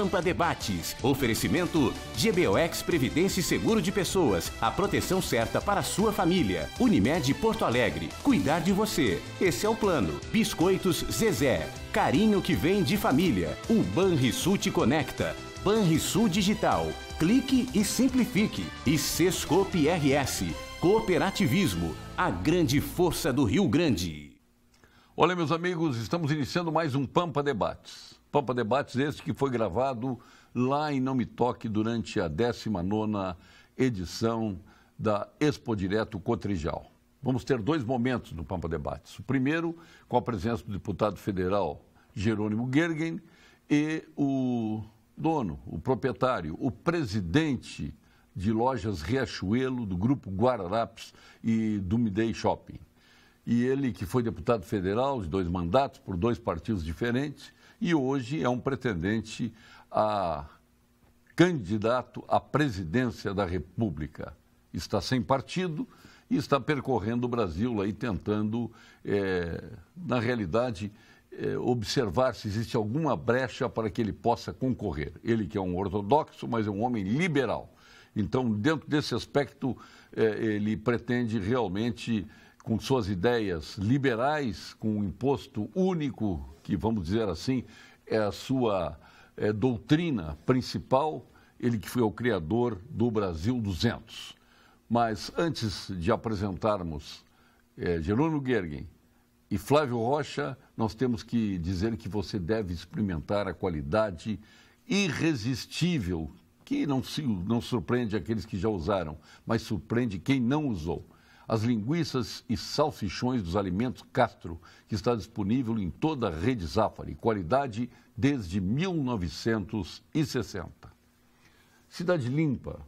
Pampa Debates. Oferecimento GBOX Previdência e Seguro de Pessoas. A proteção certa para a sua família. Unimed Porto Alegre. Cuidar de você. Esse é o plano. Biscoitos Zezé. Carinho que vem de família. O Banrisul te conecta. Banrisul Digital. Clique e simplifique. E Sescope RS. Cooperativismo. A grande força do Rio Grande. Olha, meus amigos, estamos iniciando mais um Pampa Debates. Pampa Debates este que foi gravado lá em Não Me Toque durante a 19ª edição da Expo Direto Cotrijal. Vamos ter dois momentos no Pampa Debates. O primeiro, com a presença do deputado federal Jerônimo Gergen e o dono, o proprietário, o presidente de lojas Riachuelo, do Grupo Guararapes e do Midei Shopping. E ele que foi deputado federal de 2 mandatos por 2 partidos diferentes e hoje é um pretendente a candidato à presidência da República. Está sem partido e está percorrendo o Brasil aí tentando, na realidade, observar se existe alguma brecha para que ele possa concorrer. Ele que é um ortodoxo, mas é um homem liberal. Então, dentro desse aspecto, ele pretende realmente, com suas ideias liberais, com um imposto único, que, vamos dizer assim, é a sua doutrina principal, ele que foi o criador do Brasil 200. Mas, antes de apresentarmos Jerônimo Gergen e Flávio Rocha, nós temos que dizer que você deve experimentar a qualidade irresistível, que não surpreende aqueles que já usaram, mas surpreende quem não usou. As linguiças e salsichões dos Alimentos Castro, que está disponível em toda a rede Zafari, qualidade desde 1960. Cidade limpa,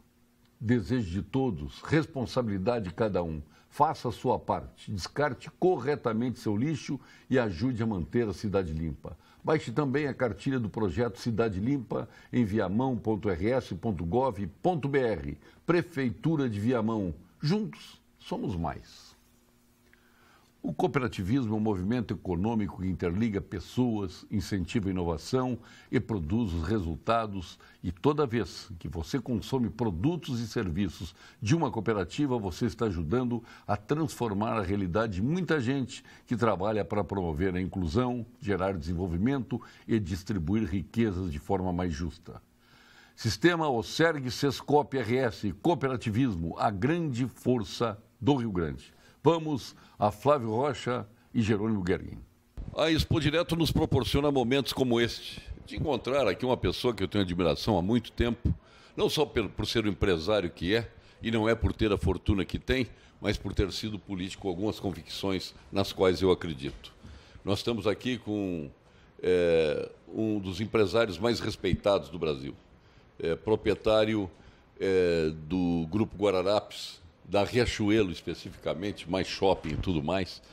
desejo de todos, responsabilidade de cada um. Faça a sua parte, descarte corretamente seu lixo e ajude a manter a cidade limpa. Baixe também a cartilha do projeto Cidade Limpa em viamão.rs.gov.br. Prefeitura de Viamão. Juntos somos mais. O cooperativismo é um movimento econômico que interliga pessoas, incentiva a inovação e produz os resultados. E toda vez que você consome produtos e serviços de uma cooperativa, você está ajudando a transformar a realidade de muita gente que trabalha para promover a inclusão, gerar desenvolvimento e distribuir riquezas de forma mais justa. Sistema OSERG Sescope RS, cooperativismo, a grande força do Rio Grande. Vamos a Flávio Rocha e Jerônimo Gergen. A Expo Direto nos proporciona momentos como este, de encontrar aqui uma pessoa que eu tenho admiração há muito tempo, não só por ser o empresário que é, e não é por ter a fortuna que tem, mas por ter sido político com algumas convicções nas quais eu acredito. Nós estamos aqui com um dos empresários mais respeitados do Brasil, proprietário do Grupo Guararapes, da Riachuelo especificamente, mais shopping e tudo mais,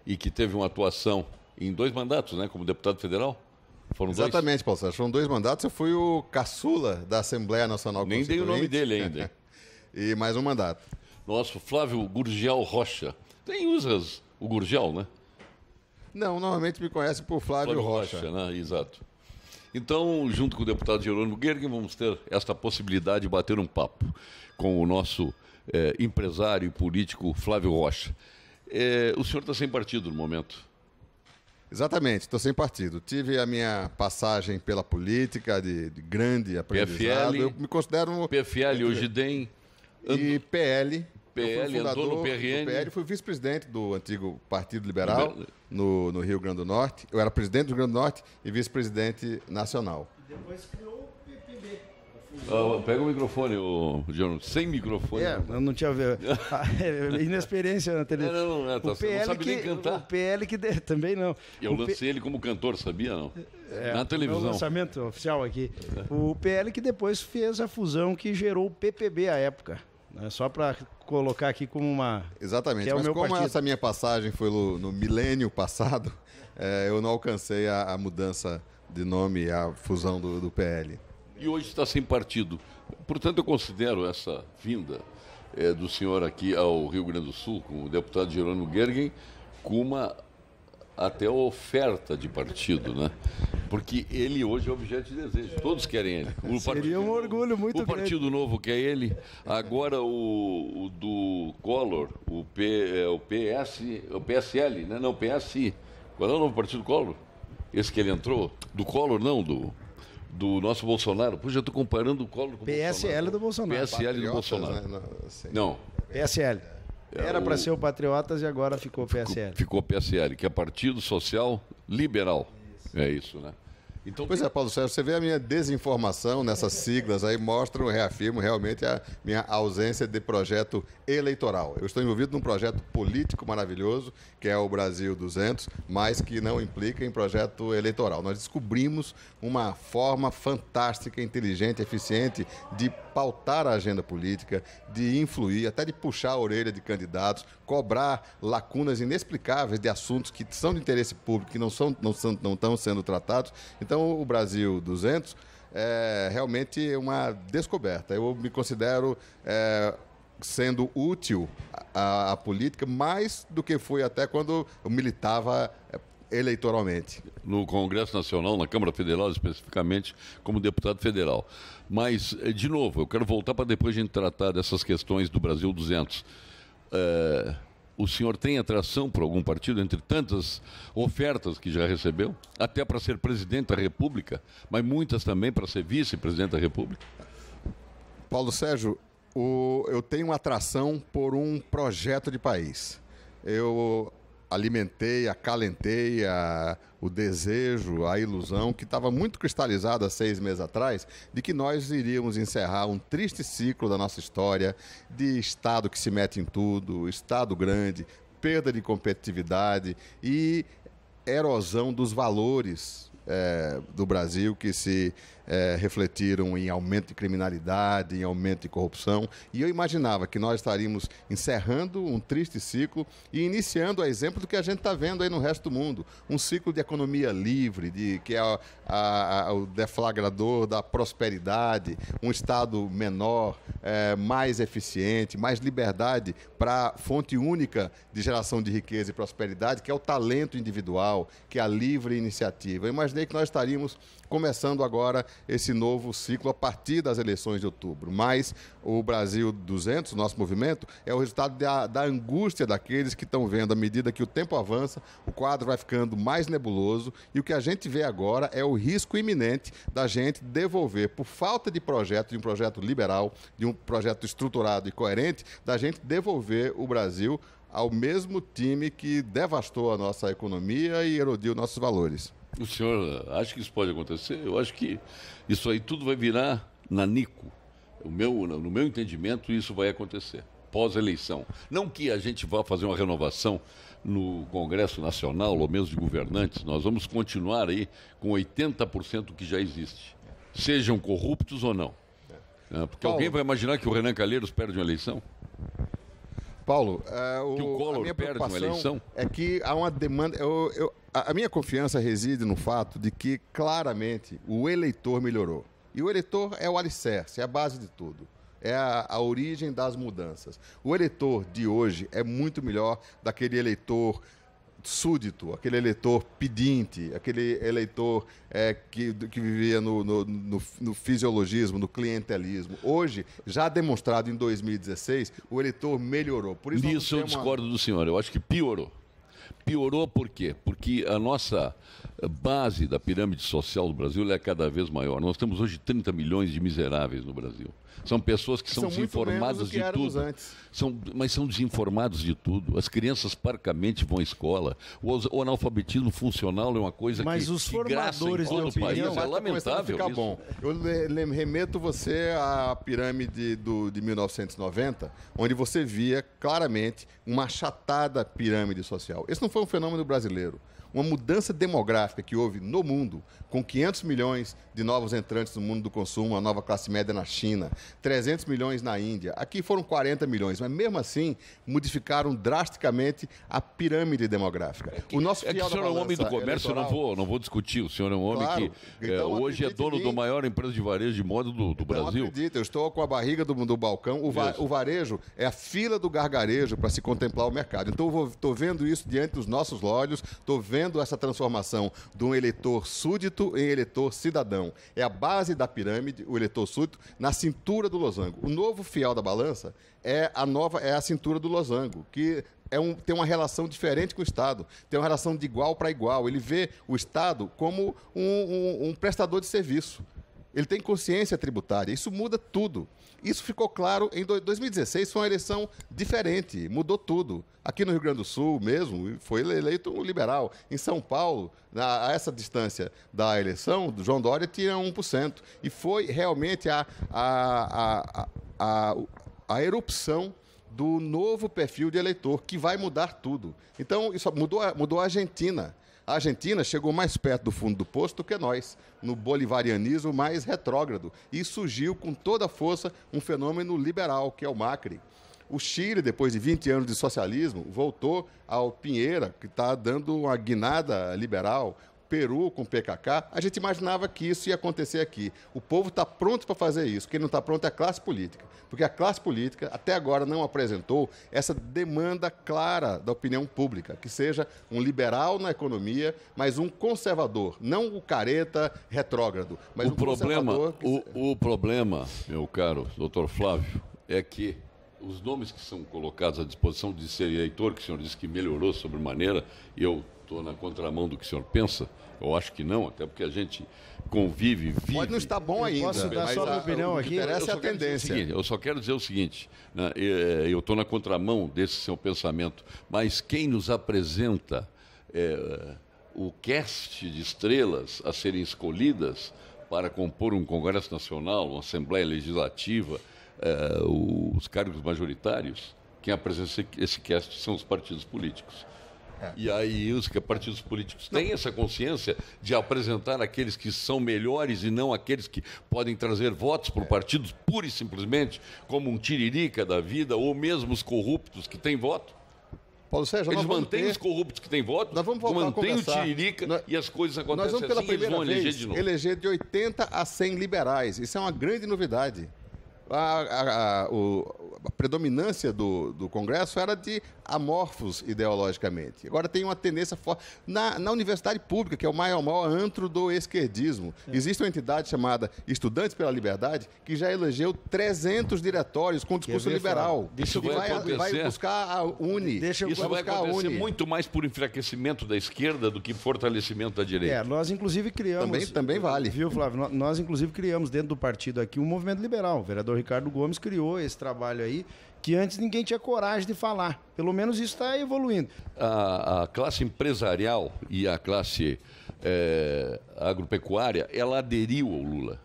e que teve uma atuação em 2 mandatos, né, como deputado federal? Foram Exatamente, Paulo Sérgio, foram 2 mandatos, eu fui o caçula da Assembleia Nacional Constituinte. Nem dei o nome dele ainda. E mais um mandato. Nosso Flávio Gurgel Rocha. Usas o Gurgel, né? Não, normalmente me conhece por Flávio Rocha. Né? Exato. Então, junto com o deputado Jerônimo Gergen, vamos ter esta possibilidade de bater um papo com o nosso empresário e político Flávio Rocha. O senhor está sem partido no momento? Exatamente, estou sem partido. Tive a minha passagem pela política de grande aprendizado. PFL, eu me considero... PFL, hoje DEM... E PL. PL, andou no PRN. Do PL, fui vice-presidente do antigo Partido Liberal no Rio Grande do Norte. Eu era presidente do Rio Grande do Norte e vice-presidente nacional. E depois criou o PPB. Pega o microfone, João, sem microfone. Eu não tinha ver. Inexperiência na televisão. Não sabe nem cantar. O PL que também não. Eu lancei ele como cantor, sabia não? Na televisão. No lançamento oficial aqui. O PL que depois fez a fusão que gerou o PPB à época. Só para colocar aqui como uma... Exatamente, mas como essa minha passagem foi no milênio passado, eu não alcancei a mudança de nome, a fusão do PL. E hoje está sem partido. Portanto, eu considero essa vinda do senhor aqui ao Rio Grande do Sul, com o deputado Jerônimo Gergen, com uma até oferta de partido, né? Porque ele hoje é objeto de desejo. Todos querem ele. Seria um orgulho muito grande. O Partido Novo quer ele. Agora o do Collor, o PSL, né? Não, o PSI. Qual é o novo partido do Collor? Esse que ele entrou? Do Collor, não, do nosso Bolsonaro. Puxa, eu estou comparando o Collor com o PSL do Bolsonaro. PSL do Bolsonaro. Né? Não. PSL. Era para ser o Patriotas e agora ficou o PSL. Ficou PSL, que é Partido Social Liberal. É isso, né? Então, pois é, Paulo Sérgio, você vê a minha desinformação nessas siglas aí, reafirmo realmente a minha ausência de projeto eleitoral. Eu estou envolvido num projeto político maravilhoso, que é o Brasil 200, mas que não implica em projeto eleitoral. Nós descobrimos uma forma fantástica, inteligente, eficiente de pautar a agenda política, de influir, até de puxar a orelha de candidatos, cobrar lacunas inexplicáveis de assuntos que são de interesse público, que não estão sendo tratados. Então, o Brasil 200 é realmente uma descoberta. Eu me considero sendo útil à política mais do que fui até quando eu militava eleitoralmente. No Congresso Nacional, na Câmara Federal, especificamente, como deputado federal. Mas, de novo, eu quero voltar para depois a gente tratar dessas questões do Brasil 200. O senhor tem atração por algum partido, entre tantas ofertas que já recebeu? Até para ser presidente da República, mas muitas também para ser vice-presidente da República? Paulo Sérgio, eu tenho atração por um projeto de país. Eu alimentei, acalentei o desejo, a ilusão que estava muito cristalizada há 6 meses atrás de que nós iríamos encerrar um triste ciclo da nossa história de Estado que se mete em tudo, Estado grande, perda de competitividade e erosão dos valores do Brasil que se refletiram em aumento de criminalidade, em aumento de corrupção. E eu imaginava que nós estaríamos encerrando um triste ciclo e iniciando a exemplo do que a gente está vendo aí no resto do mundo. Um ciclo de economia livre, que é o deflagrador da prosperidade, um Estado menor, mais eficiente, mais liberdade para a fonte única de geração de riqueza e prosperidade, que é o talento individual, que é a livre iniciativa. Eu imaginei que nós estaríamos começando agora esse novo ciclo a partir das eleições de outubro. Mas o Brasil 200, nosso movimento, é o resultado da angústia daqueles que estão vendo, à medida que o tempo avança, o quadro vai ficando mais nebuloso e o que a gente vê agora é o risco iminente da gente devolver, por falta de projeto, de um projeto liberal, de um projeto estruturado e coerente, da gente devolver o Brasil ao mesmo time que devastou a nossa economia e erodiu nossos valores. O senhor acha que isso pode acontecer? Eu acho que isso aí tudo vai virar nanico. No meu entendimento, isso vai acontecer pós-eleição. Não que a gente vá fazer uma renovação no Congresso Nacional, ou mesmo de governantes, nós vamos continuar aí com 80% do que já existe, sejam corruptos ou não. Porque Paulo, alguém vai imaginar que o Renan Calheiros perde uma eleição? Paulo, que o Collor a minha perde uma eleição? É que há uma demanda. A minha confiança reside no fato de que, claramente, o eleitor melhorou. E o eleitor é o alicerce, é a base de tudo. É a origem das mudanças. O eleitor de hoje é muito melhor daquele eleitor súdito, aquele eleitor pedinte, aquele eleitor que vivia no fisiologismo, no clientelismo. Hoje, já demonstrado em 2016, o eleitor melhorou. Por isso Nisso eu discordo do senhor, eu acho que piorou. Piorou por quê? Porque a nossa base da pirâmide social do Brasil é cada vez maior. Nós temos hoje 30 milhões de miseráveis no Brasil. São pessoas que são desinformadas de tudo. Mas são desinformados de tudo. As crianças parcamente vão à escola. O analfabetismo funcional é uma coisa mas os formadores do país é lamentável. Ficar bom. Eu remeto você à pirâmide de 1990, onde você via claramente uma achatada pirâmide social. Esse não foi um fenômeno brasileiro. Uma mudança demográfica que houve no mundo, com 500 milhões de novos entrantes no mundo do consumo, a nova classe média na China, 300 milhões na Índia. Aqui foram 40 milhões, mas mesmo assim modificaram drasticamente a pirâmide demográfica. O senhor é um homem do comércio, eu não vou discutir. O senhor é um homem que então, hoje é dono da maior empresa de varejo de moda do Brasil. Acredita, eu estou com a barriga do balcão. O varejo é a fila do gargarejo para se contemplar o mercado. Então, estou vendo isso diante dos nossos olhos, estou vendo vendo essa transformação de um eleitor súdito em eleitor cidadão. É a base da pirâmide, o eleitor súdito, na cintura do losango. O novo fiel da balança é a cintura do losango, que tem uma relação diferente com o Estado, tem uma relação de igual para igual. Ele vê o Estado como um prestador de serviço. Ele tem consciência tributária. Isso muda tudo. Isso ficou claro em 2016, foi uma eleição diferente, mudou tudo. Aqui no Rio Grande do Sul mesmo, foi eleito um liberal. Em São Paulo, a essa distância da eleição, João Dória tinha 1%. E foi realmente a erupção do novo perfil de eleitor, que vai mudar tudo. Então, isso mudou a Argentina. A Argentina chegou mais perto do fundo do poço do que nós, no bolivarianismo mais retrógrado. E surgiu com toda a força um fenômeno liberal, que é o Macri. O Chile, depois de 20 anos de socialismo, voltou ao Pinheira, que está dando uma guinada liberal. Peru com o PKK, a gente imaginava que isso ia acontecer aqui. O povo está pronto para fazer isso. Quem não está pronto é a classe política. Porque a classe política, até agora, não apresentou essa demanda clara da opinião pública, que seja um liberal na economia, mas um conservador, não o careta retrógrado, mas conservador... O problema, meu caro doutor Flávio, é que os nomes que são colocados à disposição de ser eleitor, que o senhor disse que melhorou sobremaneira, e eu estou na contramão do que o senhor pensa, eu acho que não, até porque a gente convive, vive... Pode não estar bom ainda. Posso dar só a opinião aqui? Essa é a tendência. Eu só quero dizer o seguinte, né, eu estou na contramão desse seu pensamento, mas quem nos apresenta o cast de estrelas a serem escolhidas para compor um Congresso Nacional, uma Assembleia Legislativa, os cargos majoritários, quem apresenta esse cast são os partidos políticos. E aí os partidos políticos têm essa consciência de apresentar aqueles que são melhores e não aqueles que podem trazer votos por partidos pura e simplesmente, como um tiririca da vida, ou mesmo os corruptos que têm voto. Paulo Sérgio, eles mantêm os corruptos que têm voto, mantêm o tiririca e as coisas acontecem nós vamos pela assim, eles vão eleger de novo. Eleger de 80 a 100 liberais. Isso é uma grande novidade. A predominância do Congresso era de amorfos ideologicamente. Agora tem uma tendência forte. Na universidade pública, que é o maior antro do esquerdismo, existe uma entidade chamada Estudantes pela Liberdade, que já elegeu 300 diretórios com discurso liberal. Isso vai buscar a UNE. Isso vai acontecer muito mais por enfraquecimento da esquerda do que fortalecimento da direita. Nós, inclusive, criamos... Também vale. Viu, Flávio? Nós, inclusive, criamos dentro do partido aqui um movimento liberal. O vereador Ricardo Gomes criou esse trabalho aí, que antes ninguém tinha coragem de falar. Pelo menos isso está evoluindo. A classe empresarial e a classe agropecuária, ela aderiu ao Lula.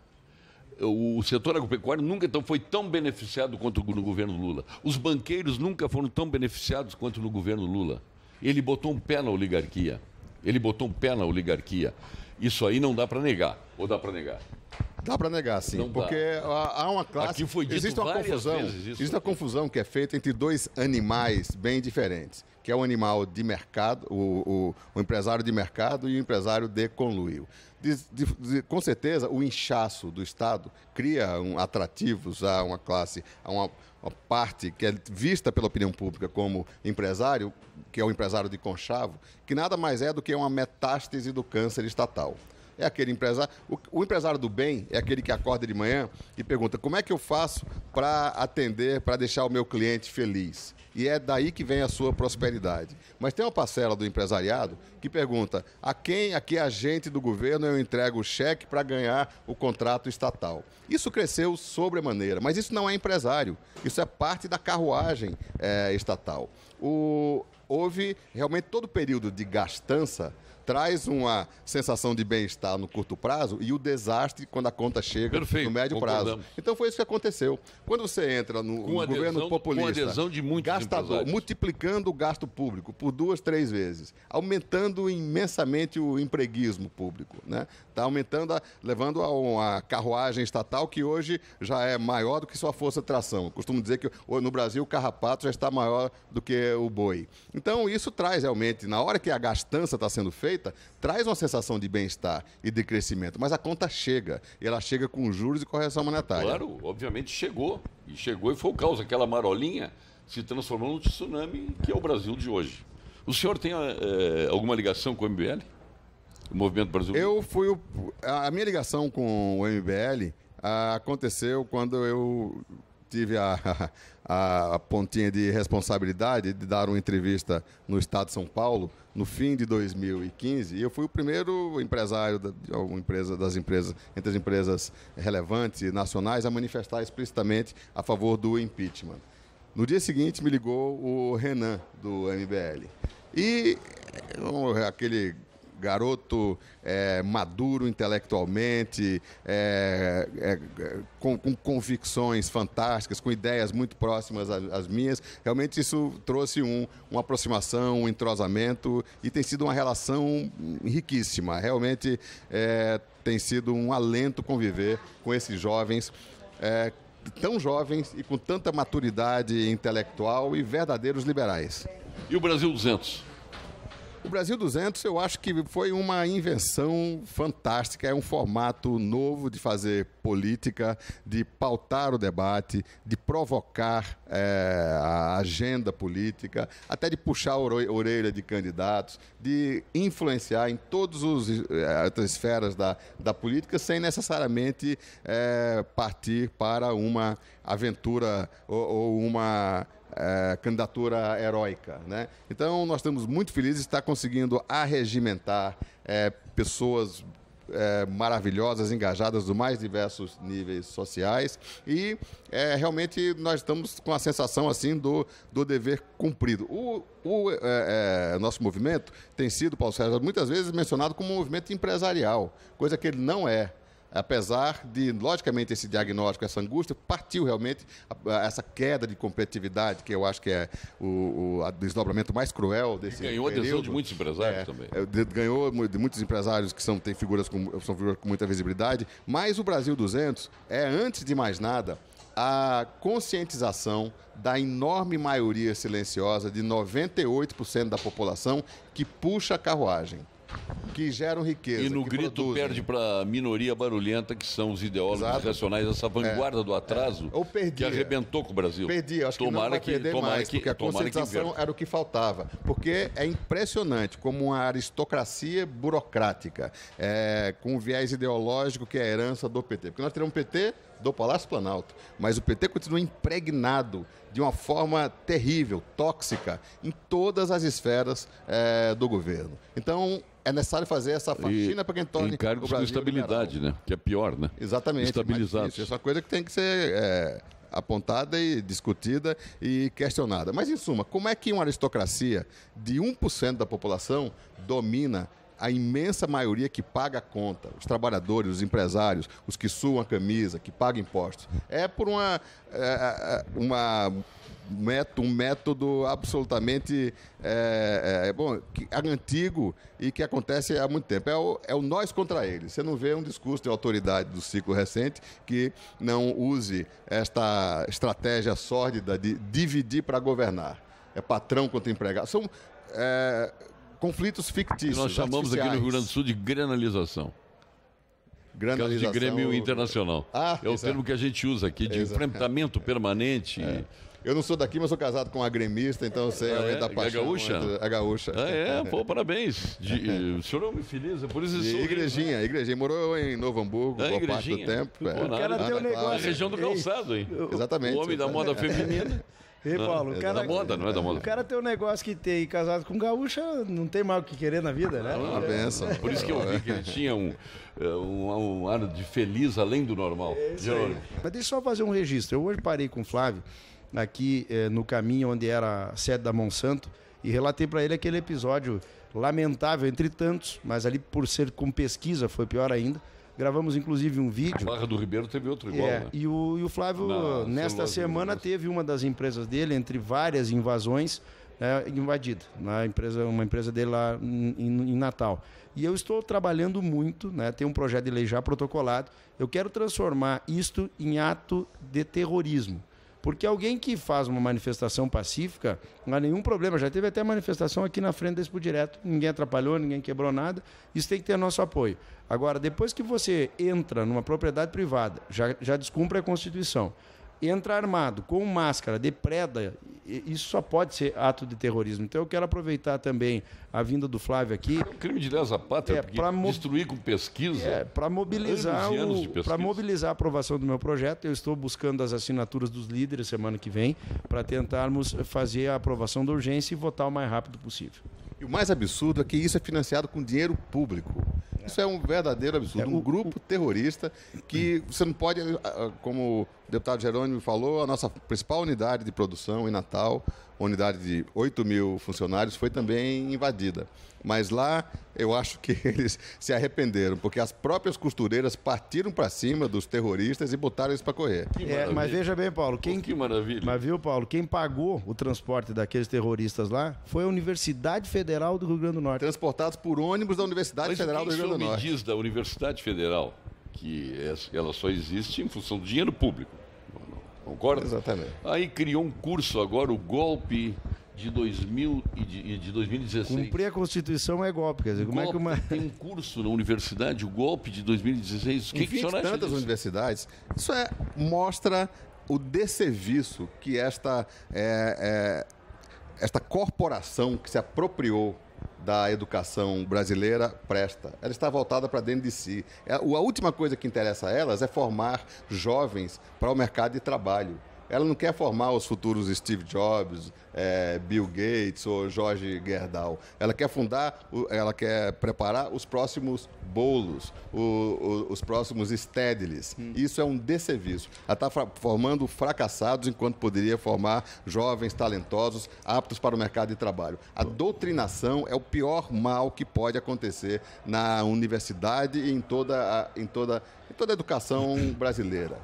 O setor agropecuário nunca foi tão beneficiado quanto no governo Lula. Os banqueiros nunca foram tão beneficiados quanto no governo Lula. Ele botou um pé na oligarquia. Isso aí não dá para negar. Ou dá para negar? Dá para negar, sim, não porque há uma classe... Aqui foi dito existe uma confusão, existe uma confusão que é feita entre dois animais bem diferentes, que é o animal de mercado, o empresário de mercado e o empresário de conluio. Com certeza, o inchaço do Estado cria atrativos a uma classe, a uma parte que é vista pela opinião pública como empresário, que é o empresário de conchavo, que nada mais é do que uma metástase do câncer estatal. É aquele empresário... O empresário do bem é aquele que acorda de manhã e pergunta: como é que eu faço para atender, para deixar o meu cliente feliz? E é daí que vem a sua prosperidade. Mas tem uma parcela do empresariado que pergunta: a quem aqui agente do governo eu entrego o cheque para ganhar o contrato estatal? Isso cresceu sobremaneira, mas isso não é empresário. Isso é parte da carruagem estatal. Houve realmente todo o período de gastança traz uma sensação de bem-estar no curto prazo e o desastre quando a conta chega no médio prazo. Então foi isso que aconteceu. Quando você entra no governo populista, com adesão de muitos gastador, multiplicando o gasto público por 2, 3 vezes, aumentando imensamente o empreguismo público, né? Está aumentando, levando a uma carruagem estatal que hoje já é maior do que sua força de tração. Eu costumo dizer que no Brasil o carrapato já está maior do que o boi. Então isso traz realmente, na hora que a gastança está sendo feita, traz uma sensação de bem-estar e de crescimento. Mas a conta chega, e ela chega com juros e correção monetária. Claro, obviamente chegou. E foi o caos. Aquela marolinha se transformou num tsunami que é o Brasil de hoje. O senhor tem alguma ligação com o MBL? O Movimento Brasil? A minha ligação com o MBL aconteceu quando eu tive a pontinha de responsabilidade de dar uma entrevista no Estado de São Paulo no fim de 2015, e eu fui o primeiro empresário entre as empresas relevantes e nacionais a manifestar explicitamente a favor do impeachment. No dia seguinte me ligou o Renan do MBL e aquele garoto maduro intelectualmente, com convicções fantásticas, com ideias muito próximas às minhas. Realmente isso trouxe uma aproximação, um entrosamento, e tem sido uma relação riquíssima. Realmente tem sido um alento conviver com esses jovens, tão jovens e com tanta maturidade intelectual e verdadeiros liberais. E o Brasil 200? O Brasil 200, eu acho que foi uma invenção fantástica, é um formato novo de fazer política, de pautar o debate, de provocar a agenda política, até de puxar a orelha de candidatos, de influenciar em todas as esferas da política, sem necessariamente partir para uma aventura ou uma candidatura heróica, né? Então, nós estamos muito felizes de estar conseguindo arregimentar pessoas maravilhosas, engajadas dos mais diversos níveis sociais, e realmente nós estamos com a sensação assim do dever cumprido. Nosso movimento tem sido, Paulo Sérgio, muitas vezes mencionado como um movimento empresarial, coisa que ele não é. Apesar de, logicamente, esse diagnóstico, essa angústia, partiu realmente essa queda de competitividade, que eu acho que é o desdobramento mais cruel desse período. Ganhou adesão de muitos empresários também. Ganhou de muitos empresários que são figuras com muita visibilidade, mas o Brasil 200 é, antes de mais nada, a conscientização da enorme maioria silenciosa de 98% da população que puxa a carruagem, que geram riqueza. E no grito produzem. Perde para a minoria barulhenta, que são os ideólogos racionais, essa vanguarda do atraso que arrebentou com o Brasil. Perdi, acho que não vai perder mais, porque a conscientização era o que faltava. Porque é impressionante como uma aristocracia burocrática, com um viés ideológico que é a herança do PT. Porque nós teremos um PT do Palácio Planalto, mas o PT continua impregnado de uma forma terrível, tóxica, em todas as esferas do governo. Então, é necessário fazer essa faxina para quem torne encargos com estabilidade, né? Que é pior, né? Exatamente. Estabilizados. Essa é uma coisa que tem que ser apontada e discutida e questionada. Mas, em suma, como é que uma aristocracia de 1% da população domina a imensa maioria que paga a conta, os trabalhadores, os empresários, os que suam a camisa, que pagam impostos? É por um método absolutamente antigo e que acontece há muito tempo. É o nós contra eles. Você não vê um discurso de autoridade do ciclo recente que não use esta estratégia sórdida de dividir para governar. É patrão contra empregado. São conflitos fictícios. Que nós chamamos aqui no Rio Grande do Sul de granalização. Caso de Grêmio Internacional. É o termo que a gente usa aqui, de enfrentamento permanente. Eu não sou daqui, mas sou casado com uma gremista, então eu sei da paixão. É gaúcha? É gaúcha. Pô, parabéns. O senhor é um feliz, é por isso que sou Igrejinha. Morou em Novo Hamburgo, boa parte do tempo. O cara tem um negócio. É a região do calçado, hein? Exatamente. O homem da moda feminina. Ei, Paulo, o cara, da moda, não é da moda. O cara tem um negócio que tem casado com gaúcha, não tem mais o que querer na vida, né? Uma benção. Por isso que eu vi que ele tinha um ar de feliz além do normal. Mas deixa eu só fazer um registro. Eu hoje parei com o Flávio aqui no caminho onde era a sede da Monsanto e relatei para ele aquele episódio lamentável, entre tantos, mas ali por ser com pesquisa foi pior ainda. Gravamos, inclusive, um vídeo. Barra do Ribeiro teve outro igual, né? E o Flávio, nesta semana, teve uma das empresas dele, entre várias invasões, invadida. Uma empresa dele lá em Natal. E eu estou trabalhando muito, né? Tem um projeto de lei já protocolado. Eu quero transformar isto em ato de terrorismo. Porque alguém que faz uma manifestação pacífica, não há nenhum problema. Já teve até manifestação aqui na frente da Expo Direto. Ninguém atrapalhou, ninguém quebrou nada. Isso tem que ter nosso apoio. Agora, depois que você entra numa propriedade privada, já descumpre a Constituição, entra armado, com máscara, depreda, isso só pode ser ato de terrorismo. Então eu quero aproveitar também a vinda do Flávio aqui. É um crime de lesa pátria, destruir com pesquisa. Para mobilizar, mobilizar a aprovação do meu projeto. Eu estou buscando as assinaturas dos líderes semana que vem para tentarmos fazer a aprovação da urgência e votar o mais rápido possível. E o mais absurdo é que isso é financiado com dinheiro público. Isso é um verdadeiro absurdo. Um grupo terrorista que você não pode, como o deputado Jerônimo falou, a nossa principal unidade de produção em Natal, uma unidade de 8 mil funcionários, foi também invadida. Mas lá eu acho que eles se arrependeram, porque as próprias costureiras partiram para cima dos terroristas e botaram eles para correr. Mas veja bem, Paulo, que maravilha. Mas viu, Paulo, quem pagou o transporte daqueles terroristas lá foi a Universidade Federal do Rio Grande do Norte. Transportados por ônibus da Universidade Federal do Rio Grande do Norte. Mas o que me diz da Universidade Federal que ela só existe em função do dinheiro público? Concorda? Exatamente. Aí criou um curso agora, o golpe de 2016. Cumprir a Constituição é golpe, quer dizer, como é que tem um curso na universidade, o golpe de 2016. O que o senhor acha tantas disso? Universidades, isso mostra o desserviço que esta corporação que se apropriou da educação brasileira presta. Ela está voltada para dentro de si. A última coisa que interessa a elas é formar jovens para o mercado de trabalho. Ela não quer formar os futuros Steve Jobs, Bill Gates ou Jorge Gerdau. Ela quer preparar os próximos bolos, os próximos Stedleys. Isso é um desserviço. Ela está formando fracassados enquanto poderia formar jovens talentosos, aptos para o mercado de trabalho. A doutrinação é o pior mal que pode acontecer na universidade e em toda a educação brasileira.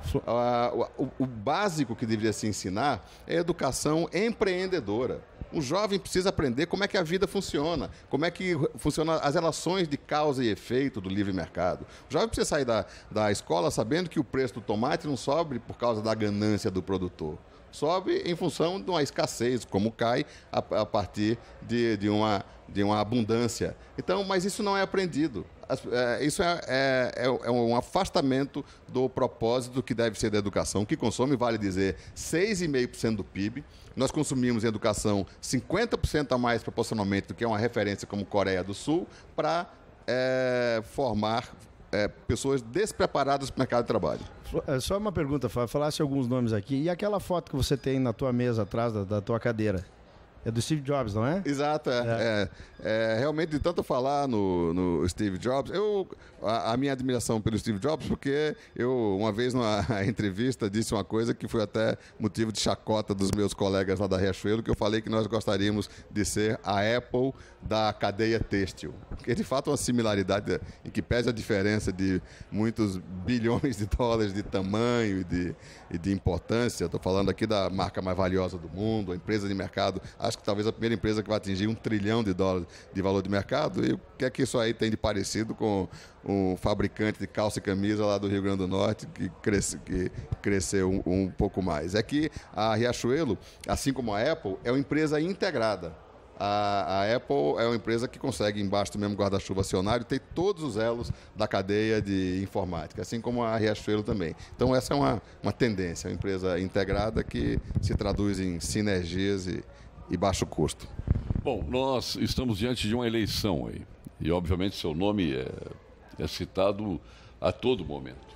O básico que deveria se ensinar é a educação empreendedora. Um jovem precisa aprender como é que a vida funciona, como é que funcionam as relações de causa e efeito do livre mercado. O jovem precisa sair da escola sabendo que o preço do tomate não sobe por causa da ganância do produtor. Sobe em função de uma escassez, como cai a partir de uma abundância. Então, mas isso não é aprendido. Isso é um afastamento do propósito que deve ser da educação, que consome, vale dizer, 6,5% do PIB. Nós consumimos em educação 50% a mais proporcionalmente do que é uma referência como Coreia do Sul, para formar pessoas despreparadas para o mercado de trabalho. Só uma pergunta, Fábio. Falasse alguns nomes aqui. E aquela foto que você tem na tua mesa atrás da tua cadeira? É do Steve Jobs, não é? Exato, realmente, de tanto falar no Steve Jobs, a minha admiração pelo Steve Jobs, porque eu, uma vez numa entrevista, disse uma coisa que foi até motivo de chacota dos meus colegas lá da Riachuelo, que eu falei que nós gostaríamos de ser a Apple da cadeia têxtil. Porque, de fato, uma similaridade em que pese a diferença de muitos bilhões de dólares de tamanho e de importância. Estou falando aqui da marca mais valiosa do mundo, a empresa de mercado, acho que talvez a primeira empresa que vai atingir $1 trilhão de valor de mercado. E o que é que isso aí tem de parecido com um fabricante de calça e camisa lá do Rio Grande do Norte que cresceu um pouco mais? É que a Riachuelo, assim como a Apple, é uma empresa integrada. A Apple é uma empresa que consegue, embaixo do mesmo guarda-chuva acionário, ter todos os elos da cadeia de informática, assim como a Riachuelo também. Então, essa é uma tendência, uma empresa integrada que se traduz em sinergias e baixo custo. Bom, nós estamos diante de uma eleição aí, e obviamente seu nome é citado a todo momento.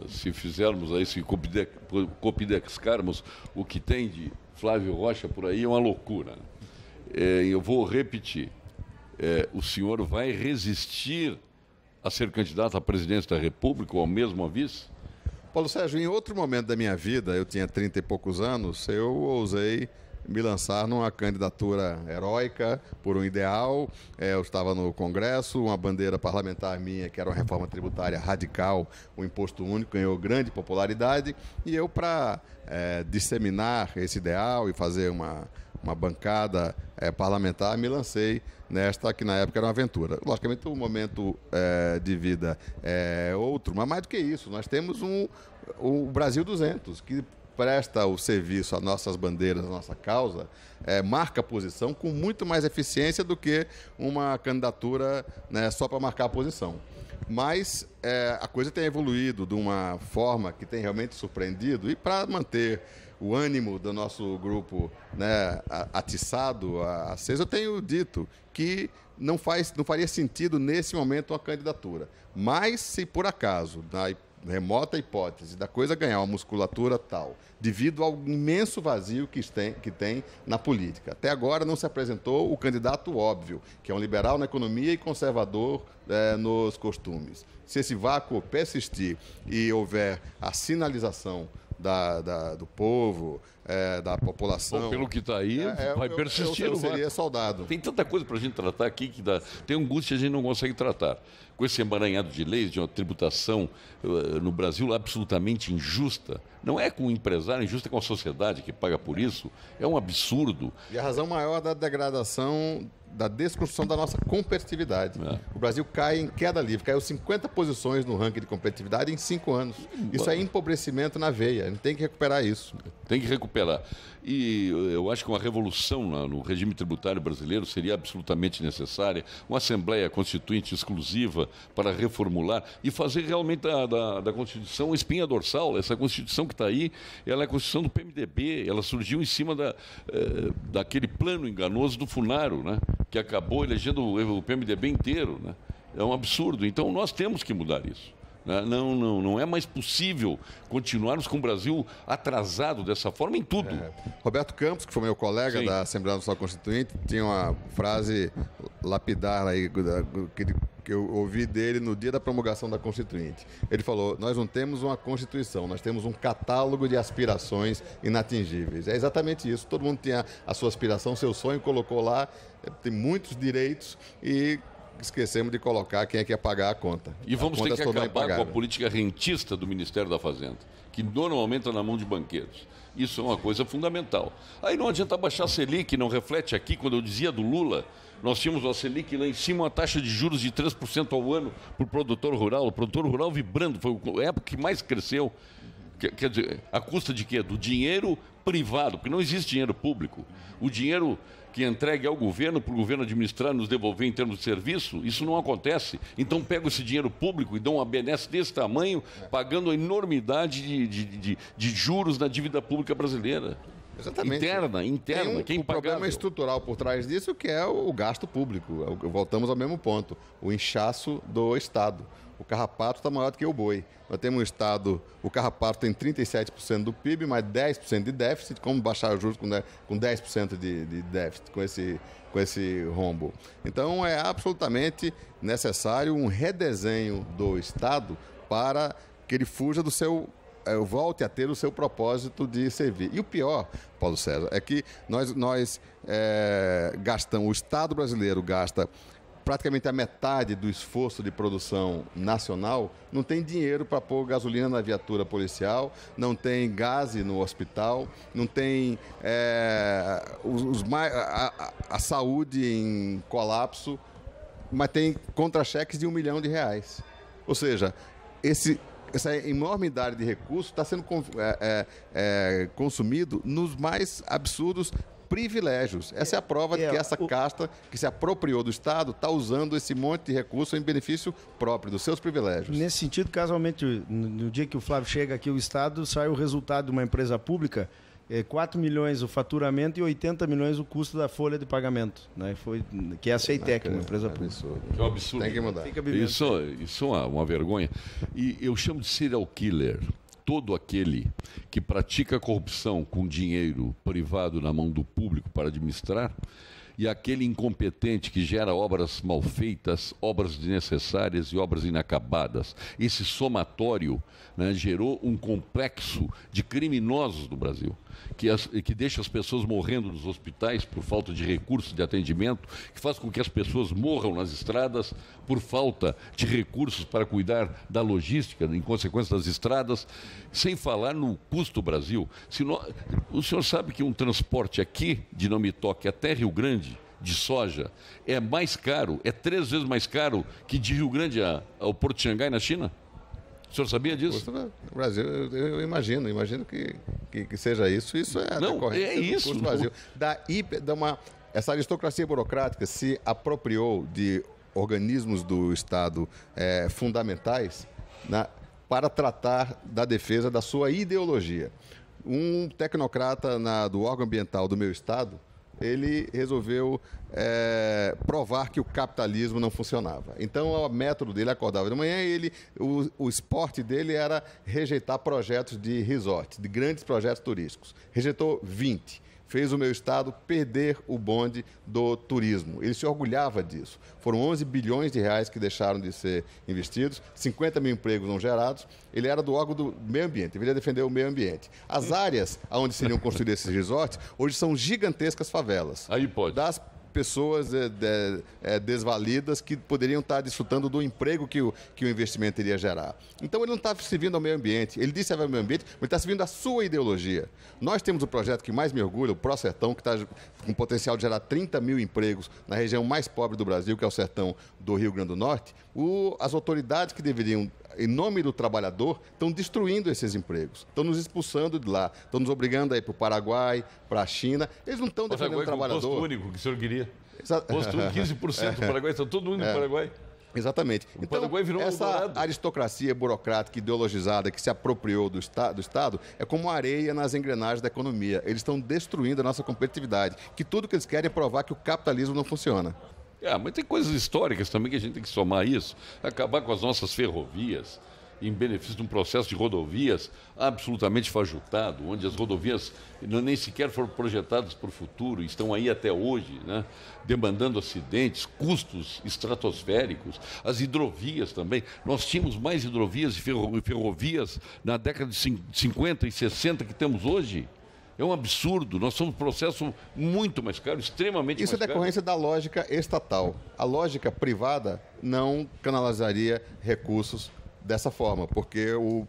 Se fizermos aí, se copidexcarmos o que tem de Flávio Rocha por aí, é uma loucura, né? Eu vou repetir, o senhor vai resistir a ser candidato à presidência da República ou ao mesmo a vice? Paulo Sérgio, em outro momento da minha vida, eu tinha 30 e poucos anos, eu ousei me lançar numa candidatura heróica por um ideal. Eu estava no Congresso, uma bandeira parlamentar minha, que era uma reforma tributária radical, o imposto único, ganhou grande popularidade, e eu, para disseminar esse ideal e fazer uma bancada parlamentar, me lancei nesta que na época era uma aventura. Logicamente, o momento de vida é outro, mas mais do que isso, nós temos o Brasil 200, que presta o serviço às nossas bandeiras, à nossa causa, marca a posição com muito mais eficiência do que uma candidatura, né, só para marcar a posição. Mas a coisa tem evoluído de uma forma que tem realmente surpreendido, e para manter o ânimo do nosso grupo, né, atiçado, aceso, eu tenho dito que não faria sentido nesse momento uma candidatura. Mas se por acaso, na remota hipótese da coisa ganhar uma musculatura tal, devido ao imenso vazio que tem na política. Até agora não se apresentou o candidato óbvio, que é um liberal na economia e conservador nos costumes. Se esse vácuo persistir e houver a sinalização do povo, da população... Bom, pelo que está aí, vai persistir. Eu seria soldado. Tem tanta coisa para a gente tratar aqui que tem angústia que a gente não consegue tratar. Com esse emaranhado de leis, de uma tributação no Brasil absolutamente injusta, não é com o empresário, injusta com a sociedade que paga por isso, é um absurdo. E a razão maior da degradação, da desconstrução da nossa competitividade. O Brasil cai em queda livre, caiu 50 posições no ranking de competitividade em 5 anos. Isso é empobrecimento na veia, a gente tem que recuperar isso. Tem que recuperar. E eu acho que uma revolução no regime tributário brasileiro seria absolutamente necessária, uma Assembleia Constituinte exclusiva para reformular e fazer realmente da Constituição uma espinha dorsal. Essa Constituição que está aí, ela é a Constituição do PMDB, ela surgiu em cima daquele plano enganoso do Funaro, né, que acabou elegendo o PMDB inteiro, né? É um absurdo. Então nós temos que mudar isso. Não é mais possível continuarmos com o Brasil atrasado dessa forma em tudo. Roberto Campos, que foi meu colega da Assembleia Nacional Constituinte, tinha uma frase lapidar aí que eu ouvi dele no dia da promulgação da Constituinte. Ele falou: nós não temos uma Constituição, nós temos um catálogo de aspirações inatingíveis. É exatamente isso. Todo mundo tinha a sua aspiração, seu sonho, colocou lá, tem muitos direitos e esquecemos de colocar quem é que ia pagar a conta. E vamos ter que acabar com a política rentista do Ministério da Fazenda, que normalmente está na mão de banqueiros. Isso é uma coisa fundamental. Aí não adianta baixar a Selic, não reflete aqui, quando eu dizia do Lula, nós tínhamos a Selic lá em cima, uma taxa de juros de 3% ao ano para o produtor rural vibrando, foi a época que mais cresceu. Quer dizer, a custa de quê? Do dinheiro privado, porque não existe dinheiro público. O dinheiro que entregue ao governo, para o governo administrar, nos devolver em termos de serviço, isso não acontece. Então pega esse dinheiro público e dão uma benesse desse tamanho, pagando a enormidade de juros na dívida pública brasileira. Exatamente. Interna. Tem um problema estrutural por trás disso, que é o gasto público. Voltamos ao mesmo ponto, o inchaço do Estado. O carrapato está maior do que o boi. Nós temos um Estado, o carrapato tem 37% do PIB, mais 10% de déficit. Como baixar os juros com 10% de déficit, com esse rombo? Então, é absolutamente necessário um redesenho do Estado para que ele fuja do seu... volte a ter o seu propósito de servir. E o pior, Paulo César, é que nós gastamos, o Estado brasileiro gasta praticamente a metade do esforço de produção nacional, não tem dinheiro para pôr gasolina na viatura policial, não tem gás no hospital, não tem a saúde em colapso, mas tem contra-cheques de R$1 milhão. Ou seja, essa enormidade de recursos está sendo consumido nos mais absurdos privilégios. Essa é a prova de que essa casta que se apropriou do Estado está usando esse monte de recurso em benefício próprio dos seus privilégios. Nesse sentido, casualmente, no dia que o Flávio chega aqui, o Estado sai o resultado de uma empresa pública, 4 milhões o faturamento e 80 milhões o custo da folha de pagamento, né? Que é a Ceitec, uma empresa pública. É um absurdo. Tem que mudar. Isso é uma vergonha. E eu chamo de serial killer todo aquele que pratica corrupção com dinheiro privado na mão do público para administrar, e aquele incompetente que gera obras mal feitas, obras desnecessárias e obras inacabadas. Esse somatório, né, gerou um complexo de criminosos no Brasil, que deixa as pessoas morrendo nos hospitais por falta de recursos de atendimento, que faz com que as pessoas morram nas estradas por falta de recursos para cuidar da logística, em consequência das estradas, sem falar no custo Brasil. O senhor sabe que um transporte aqui de Não Me Toque até Rio Grande, de soja, é mais caro, é 3 vezes mais caro que de Rio Grande ao Porto de Xangai, na China? O senhor sabia disso? No Brasil, eu imagino que seja isso. Isso é isso. Custo Brasil. Essa aristocracia burocrática se apropriou de organismos do Estado fundamentais para tratar da defesa da sua ideologia. Um tecnocrata do órgão ambiental do meu Estado, ele resolveu provar que o capitalismo não funcionava. Então, o método dele, acordava de manhã e o esporte dele era rejeitar projetos de resort, de grandes projetos turísticos. Rejeitou 20. Fez o meu Estado perder o bonde do turismo. Ele se orgulhava disso. Foram 11 bilhões de reais que deixaram de ser investidos, 50 mil empregos não gerados. Ele era do órgão do meio ambiente, deveria defender o meio ambiente. As áreas onde seriam construídos esses resorts, hoje são gigantescas favelas. Aí pode. Das pessoas desvalidas que poderiam estar desfrutando do emprego que o investimento iria gerar. Então, ele não está servindo ao meio ambiente. Ele disse ao meio ambiente, mas está servindo à sua ideologia. Nós temos o projeto que mais me orgulha, o Pro Sertão, que está com potencial de gerar 30 mil empregos na região mais pobre do Brasil, que é o sertão do Rio Grande do Norte. As autoridades que deveriam, em nome do trabalhador, estão destruindo esses empregos, estão nos expulsando de lá, estão nos obrigando a ir para o Paraguai, para a China. Eles não estão defendendo o trabalhador. Posto único que o senhor queria. Posto único, 15% do Paraguai, está todo mundo no Paraguai. Exatamente. O Paraguai virou essa aristocracia burocrática ideologizada que se apropriou do Estado é como areia nas engrenagens da economia. Eles estão destruindo a nossa competitividade, que tudo que eles querem é provar que o capitalismo não funciona. Mas tem coisas históricas também que a gente tem que somar isso, acabar com as nossas ferrovias, em benefício de um processo de rodovias absolutamente fajutado, onde as rodovias nem sequer foram projetadas para o futuro, estão aí até hoje, né, demandando acidentes, custos estratosféricos, as hidrovias também. Nós tínhamos mais hidrovias e ferrovias na década de 50 e 60 que temos hoje. É um absurdo. Nós somos um processo muito mais caro, extremamente mais caro. Isso é decorrência da lógica estatal. A lógica privada não canalizaria recursos dessa forma, porque o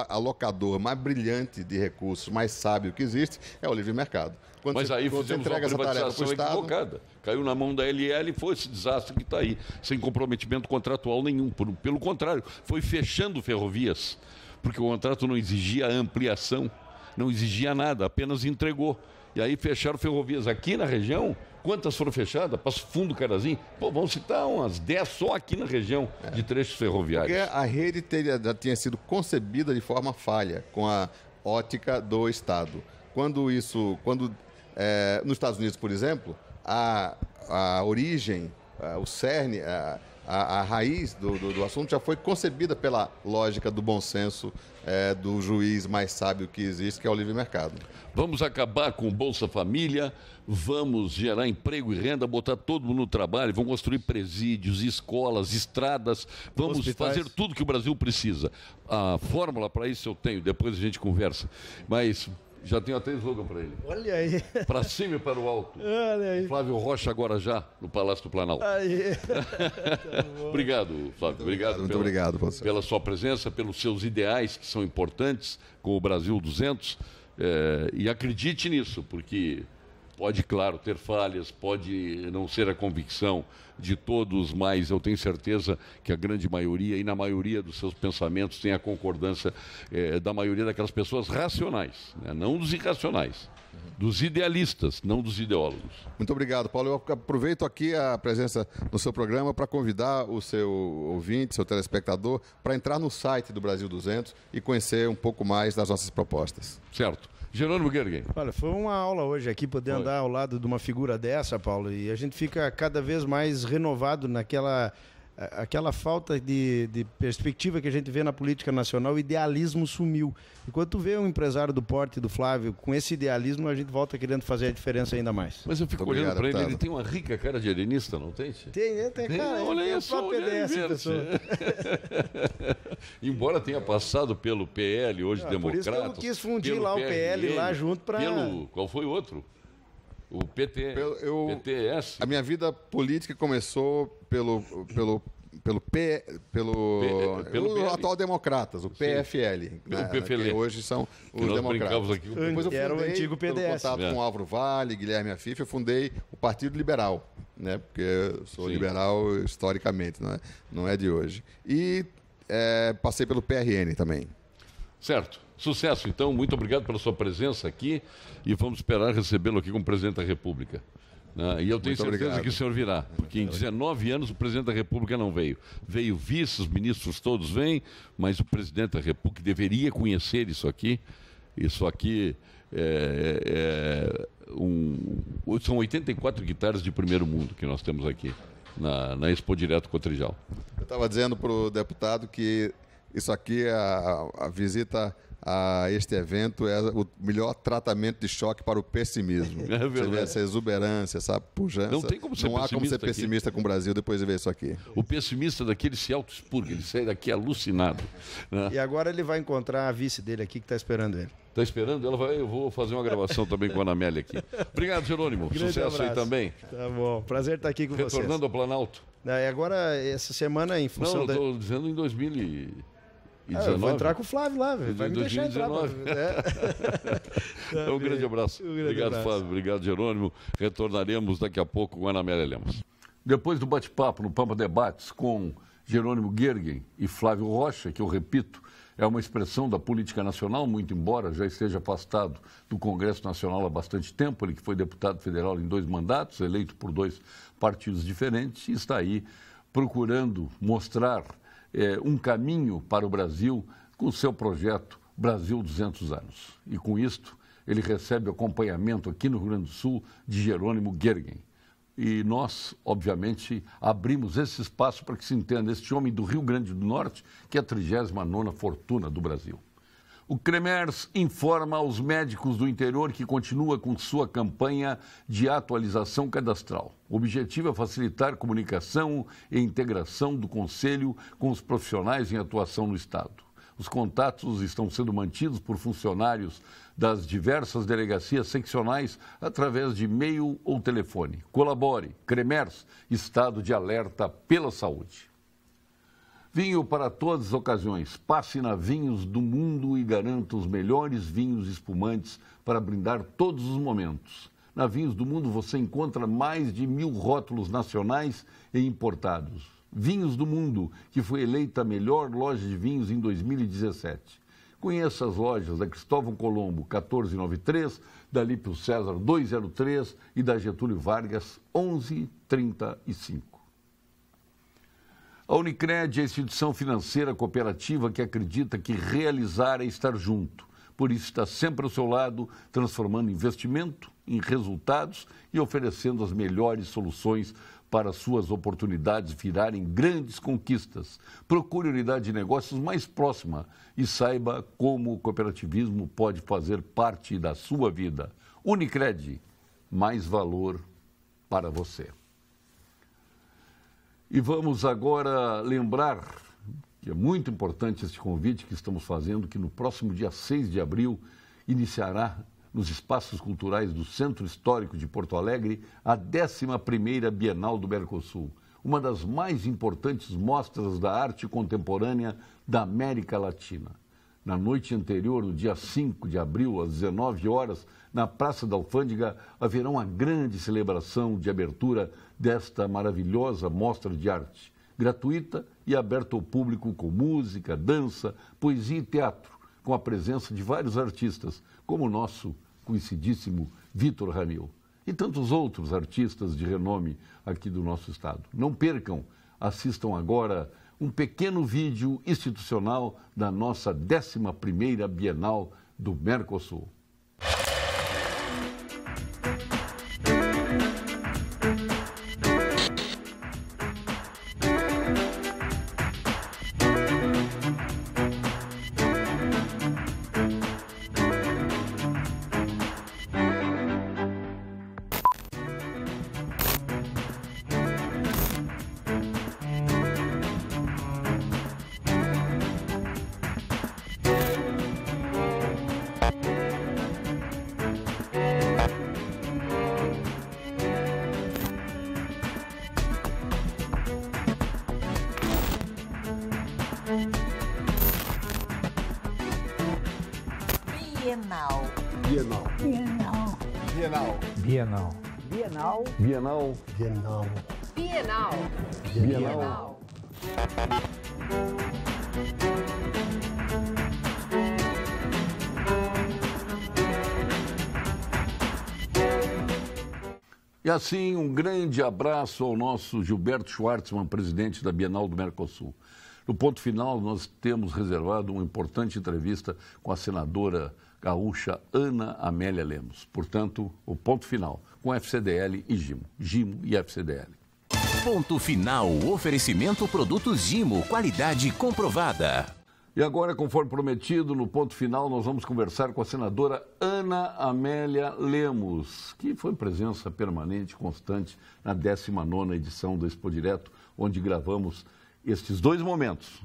alocador mais brilhante de recursos, mais sábio que existe, é o livre mercado. Mas aí fizemos uma privatização equivocada. Caiu na mão da LL e foi esse desastre que está aí, sem comprometimento contratual nenhum. Pelo contrário, foi fechando ferrovias, porque o contrato não exigia ampliação, não exigia nada, apenas entregou. E aí fecharam ferrovias aqui na região. Quantas foram fechadas? Passo Fundo, Carazinho. Vamos citar umas 10 só aqui na região de trechos ferroviários. Porque a rede já tinha sido concebida de forma falha, com a ótica do Estado. Nos Estados Unidos, por exemplo, a origem, o cerne, a raiz do assunto já foi concebida pela lógica do bom senso do juiz mais sábio que existe, que é o livre mercado. Vamos acabar com o Bolsa Família, vamos gerar emprego e renda, botar todo mundo no trabalho, vamos construir presídios, escolas, estradas, vamos fazer tudo que o Brasil precisa. A fórmula para isso eu tenho, depois a gente conversa. Mas já tenho até slogan para ele. Olha aí. Para cima e para o alto. Olha aí. Flávio Rocha agora já, no Palácio do Planalto. Aí. Obrigado, Flávio. Muito obrigado, professor. Pela sua presença, pelos seus ideais que são importantes com o Brasil 200. E acredite nisso, porque pode, claro, ter falhas, pode não ser a convicção de todos, mas eu tenho certeza que a grande maioria, e na maioria dos seus pensamentos, tem a concordância da maioria daquelas pessoas racionais, né? Não dos irracionais, dos idealistas, não dos ideólogos. Muito obrigado, Paulo. Eu aproveito aqui a presença no seu programa para convidar o seu ouvinte, seu telespectador, para entrar no site do Brasil 200 e conhecer um pouco mais das nossas propostas. Certo. Jerônimo Gergen. Olha, foi uma aula hoje aqui poder andar ao lado de uma figura dessa, Paulo, e a gente fica cada vez mais renovado naquela falta de perspectiva que a gente vê na política nacional. O idealismo sumiu. E quando tu vê um empresário do porte do Flávio com esse idealismo, a gente volta querendo fazer a diferença ainda mais. Mas eu fico olhando para ele tem uma rica cara de helenista, não tem? Tem cara. Olha isso, embora tenha passado pelo PL, hoje Democratas. Por isso que eu quis fundir lá o PL lá junto para... Qual foi o outro? O PT, PTS. A minha vida política começou pelo atual Democratas, o PFL. Né, que hoje são os Democratas. Aqui, depois eu fundei, era o antigo PDS. Contato com Álvaro Vale, Guilherme Afif, eu fundei o Partido Liberal, né, porque eu sou liberal historicamente, não é de hoje. E passei pelo PRN também. Certo. Sucesso, então. Muito obrigado pela sua presença aqui e vamos esperar recebê-lo aqui como presidente da República. E eu tenho certeza que o senhor virá, porque em 19 anos o presidente da República não veio. Veio vice, os ministros todos vêm, mas o presidente da República deveria conhecer isso aqui. Isso aqui são 84 guitarras de primeiro mundo que nós temos aqui, na Expo Direto Cotrijal. Eu estava dizendo para o deputado que isso aqui, a visita a este evento é o melhor tratamento de choque para o pessimismo. É verdade. Você vê essa exuberância, essa pujança. Não tem como ser Não há como ser pessimista aqui com o Brasil depois de ver isso aqui. O pessimista daqui, ele se auto-expurga, ele sai daqui alucinado. Né? E agora ele vai encontrar a vice dele aqui que está esperando ele. Está esperando? Eu vou fazer uma gravação também com a Ana Amélia aqui. Obrigado, Jerônimo. Sucesso abraço. Aí também. Tá bom. Prazer estar aqui com vocês. Retornando ao Planalto. Agora, essa semana, em função Não, eu estou dizendo em 2019. Eu vou entrar com o Flávio lá, vai me deixar entrar. Então, um grande abraço. Obrigado, Flávio. Obrigado, Jerônimo. Retornaremos daqui a pouco com a Ana Amélia Lemos. Depois do bate-papo no Pampa Debates com Jerônimo Gergen e Flávio Rocha, que eu repito, é uma expressão da política nacional, muito embora já esteja afastado do Congresso Nacional há bastante tempo, ele que foi deputado federal em 2 mandatos, eleito por 2 partidos diferentes, e está aí procurando mostrar um caminho para o Brasil com o seu projeto Brasil 200 anos. E com isto, ele recebe acompanhamento aqui no Rio Grande do Sul de Jerônimo Gergen. E nós, obviamente, abrimos esse espaço para que se entenda este homem do Rio Grande do Norte, que é a 39ª fortuna do Brasil. O CREMERS informa aos médicos do interior que continua com sua campanha de atualização cadastral. O objetivo é facilitar comunicação e integração do Conselho com os profissionais em atuação no Estado. Os contatos estão sendo mantidos por funcionários das diversas delegacias seccionais através de e-mail ou telefone. Colabore, CREMERS, Estado de Alerta pela Saúde. Vinho para todas as ocasiões. Passe na Vinhos do Mundo e garanta os melhores vinhos espumantes para brindar todos os momentos. Na Vinhos do Mundo você encontra mais de 1000 rótulos nacionais e importados. Vinhos do Mundo, que foi eleita a melhor loja de vinhos em 2017. Conheça as lojas da Cristóvão Colombo, 1493, da Lípio César, 203 e da Getúlio Vargas, 1135. A Unicred é a instituição financeira cooperativa que acredita que realizar é estar junto. Por isso está sempre ao seu lado, transformando investimento em resultados e oferecendo as melhores soluções para suas oportunidades virarem grandes conquistas. Procure a unidade de negócios mais próxima e saiba como o cooperativismo pode fazer parte da sua vida. Unicred, mais valor para você. E vamos agora lembrar, que é muito importante este convite que estamos fazendo, que no próximo dia 6 de abril iniciará nos espaços culturais do Centro Histórico de Porto Alegre a 11ª Bienal do Mercosul, uma das mais importantes mostras da arte contemporânea da América Latina. Na noite anterior, no dia 5 de abril, às 19 horas, na Praça da Alfândega, haverá uma grande celebração de abertura desta maravilhosa mostra de arte, gratuita e aberta ao público com música, dança, poesia e teatro, com a presença de vários artistas, como o nosso conhecidíssimo Vitor Ramil e tantos outros artistas de renome aqui do nosso estado. Não percam, assistam agora um pequeno vídeo institucional da nossa 11ª Bienal do Mercosul. Bienal. E assim, um grande abraço ao nosso Gilberto Schwartzman, presidente da Bienal do Mercosul. No ponto final, nós temos reservado uma importante entrevista com a senadora gaúcha Ana Amélia Lemos. Portanto, o ponto final com FCDL e Gimo. Gimo e FCDL. Ponto final. Oferecimento produtos Gimo. Qualidade comprovada. E agora, conforme prometido, no ponto final, nós vamos conversar com a senadora Ana Amélia Lemos, que foi presença permanente, constante, na 19ª edição do Expo Direto, onde gravamos estes dois momentos.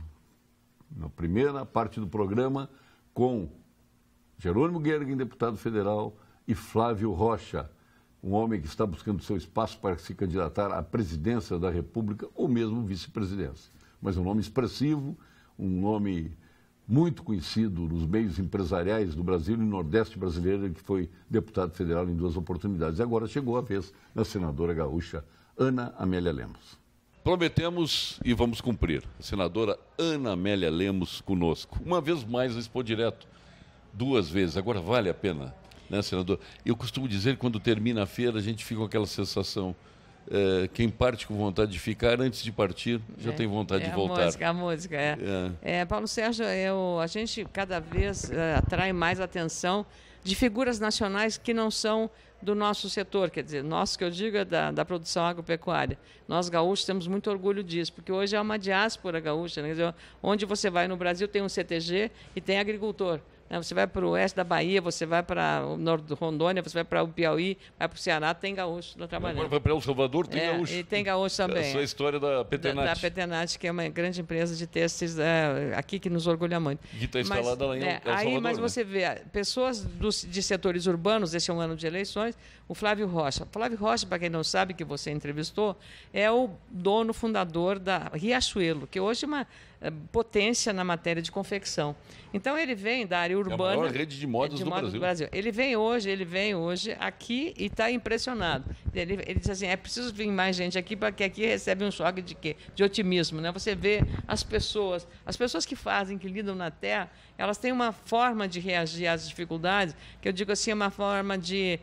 Na primeira parte do programa, com Jerônimo Gergen, deputado federal, e Flávio Rocha, um homem que está buscando seu espaço para se candidatar à presidência da República ou mesmo vice-presidência. Mas um nome expressivo, um nome muito conhecido nos meios empresariais do Brasil e no Nordeste brasileiro, que foi deputado federal em 2 oportunidades. E agora chegou a vez da senadora gaúcha Ana Amélia Lemos. Prometemos e vamos cumprir. A senadora Ana Amélia Lemos conosco. Uma vez mais no Expo Direto. 2 vezes. Agora vale a pena, né, senador? Eu costumo dizer que quando termina a feira, a gente fica com aquela sensação... quem parte com vontade de ficar, antes de partir, já tem vontade de voltar. A música. Paulo Sérgio, a gente cada vez atrai mais atenção de figuras nacionais que não são do nosso setor, quer dizer, nós que eu digo é da produção agropecuária. Nós gaúchos temos muito orgulho disso, porque hoje é uma diáspora gaúcha, né? Quer dizer, onde você vai no Brasil tem um CTG e tem agricultor. Você vai para o oeste da Bahia, você vai para o norte do Rondônia, você vai para o Piauí, vai para o Ceará, tem gaúcho trabalhando. Agora vai para El Salvador, tem gaúcho. E tem gaúcho também. Essa é a história da Petenat. Da Petenat, que é uma grande empresa de têxteis aqui que nos orgulha muito. Que está instalada lá em El Salvador. Mas você vê, pessoas de setores urbanos, esse é um ano de eleições, o Flávio Rocha. O Flávio Rocha, para quem não sabe, que você entrevistou, é o dono, fundador da Riachuelo, que hoje é uma potência na matéria de confecção. Então, ele vem da área urbana... É a maior rede de modas do Brasil. Ele vem hoje aqui e está impressionado. Ele diz assim, é preciso vir mais gente aqui, porque aqui recebe um choque de quê? De otimismo, né? Você vê as pessoas que fazem, que lidam na terra, elas têm uma forma de reagir às dificuldades, que eu digo assim, uma forma de...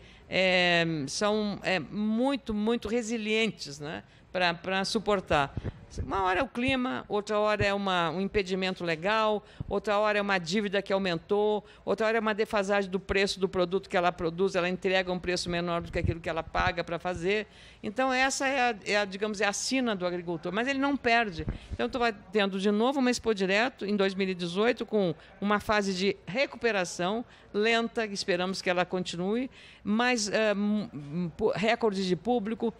são muito, muito resilientes, né? Para suportar. Uma hora é o clima, outra hora é um impedimento legal, outra hora é uma dívida que aumentou, outra hora é uma defasagem do preço do produto que ela produz, ela entrega um preço menor do que aquilo que ela paga para fazer. Então, essa digamos, é a sina do agricultor, mas ele não perde. Então, estou tendo de novo uma Expo Direto em 2018, com uma fase de recuperação lenta, esperamos que ela continue, mas recordes de público,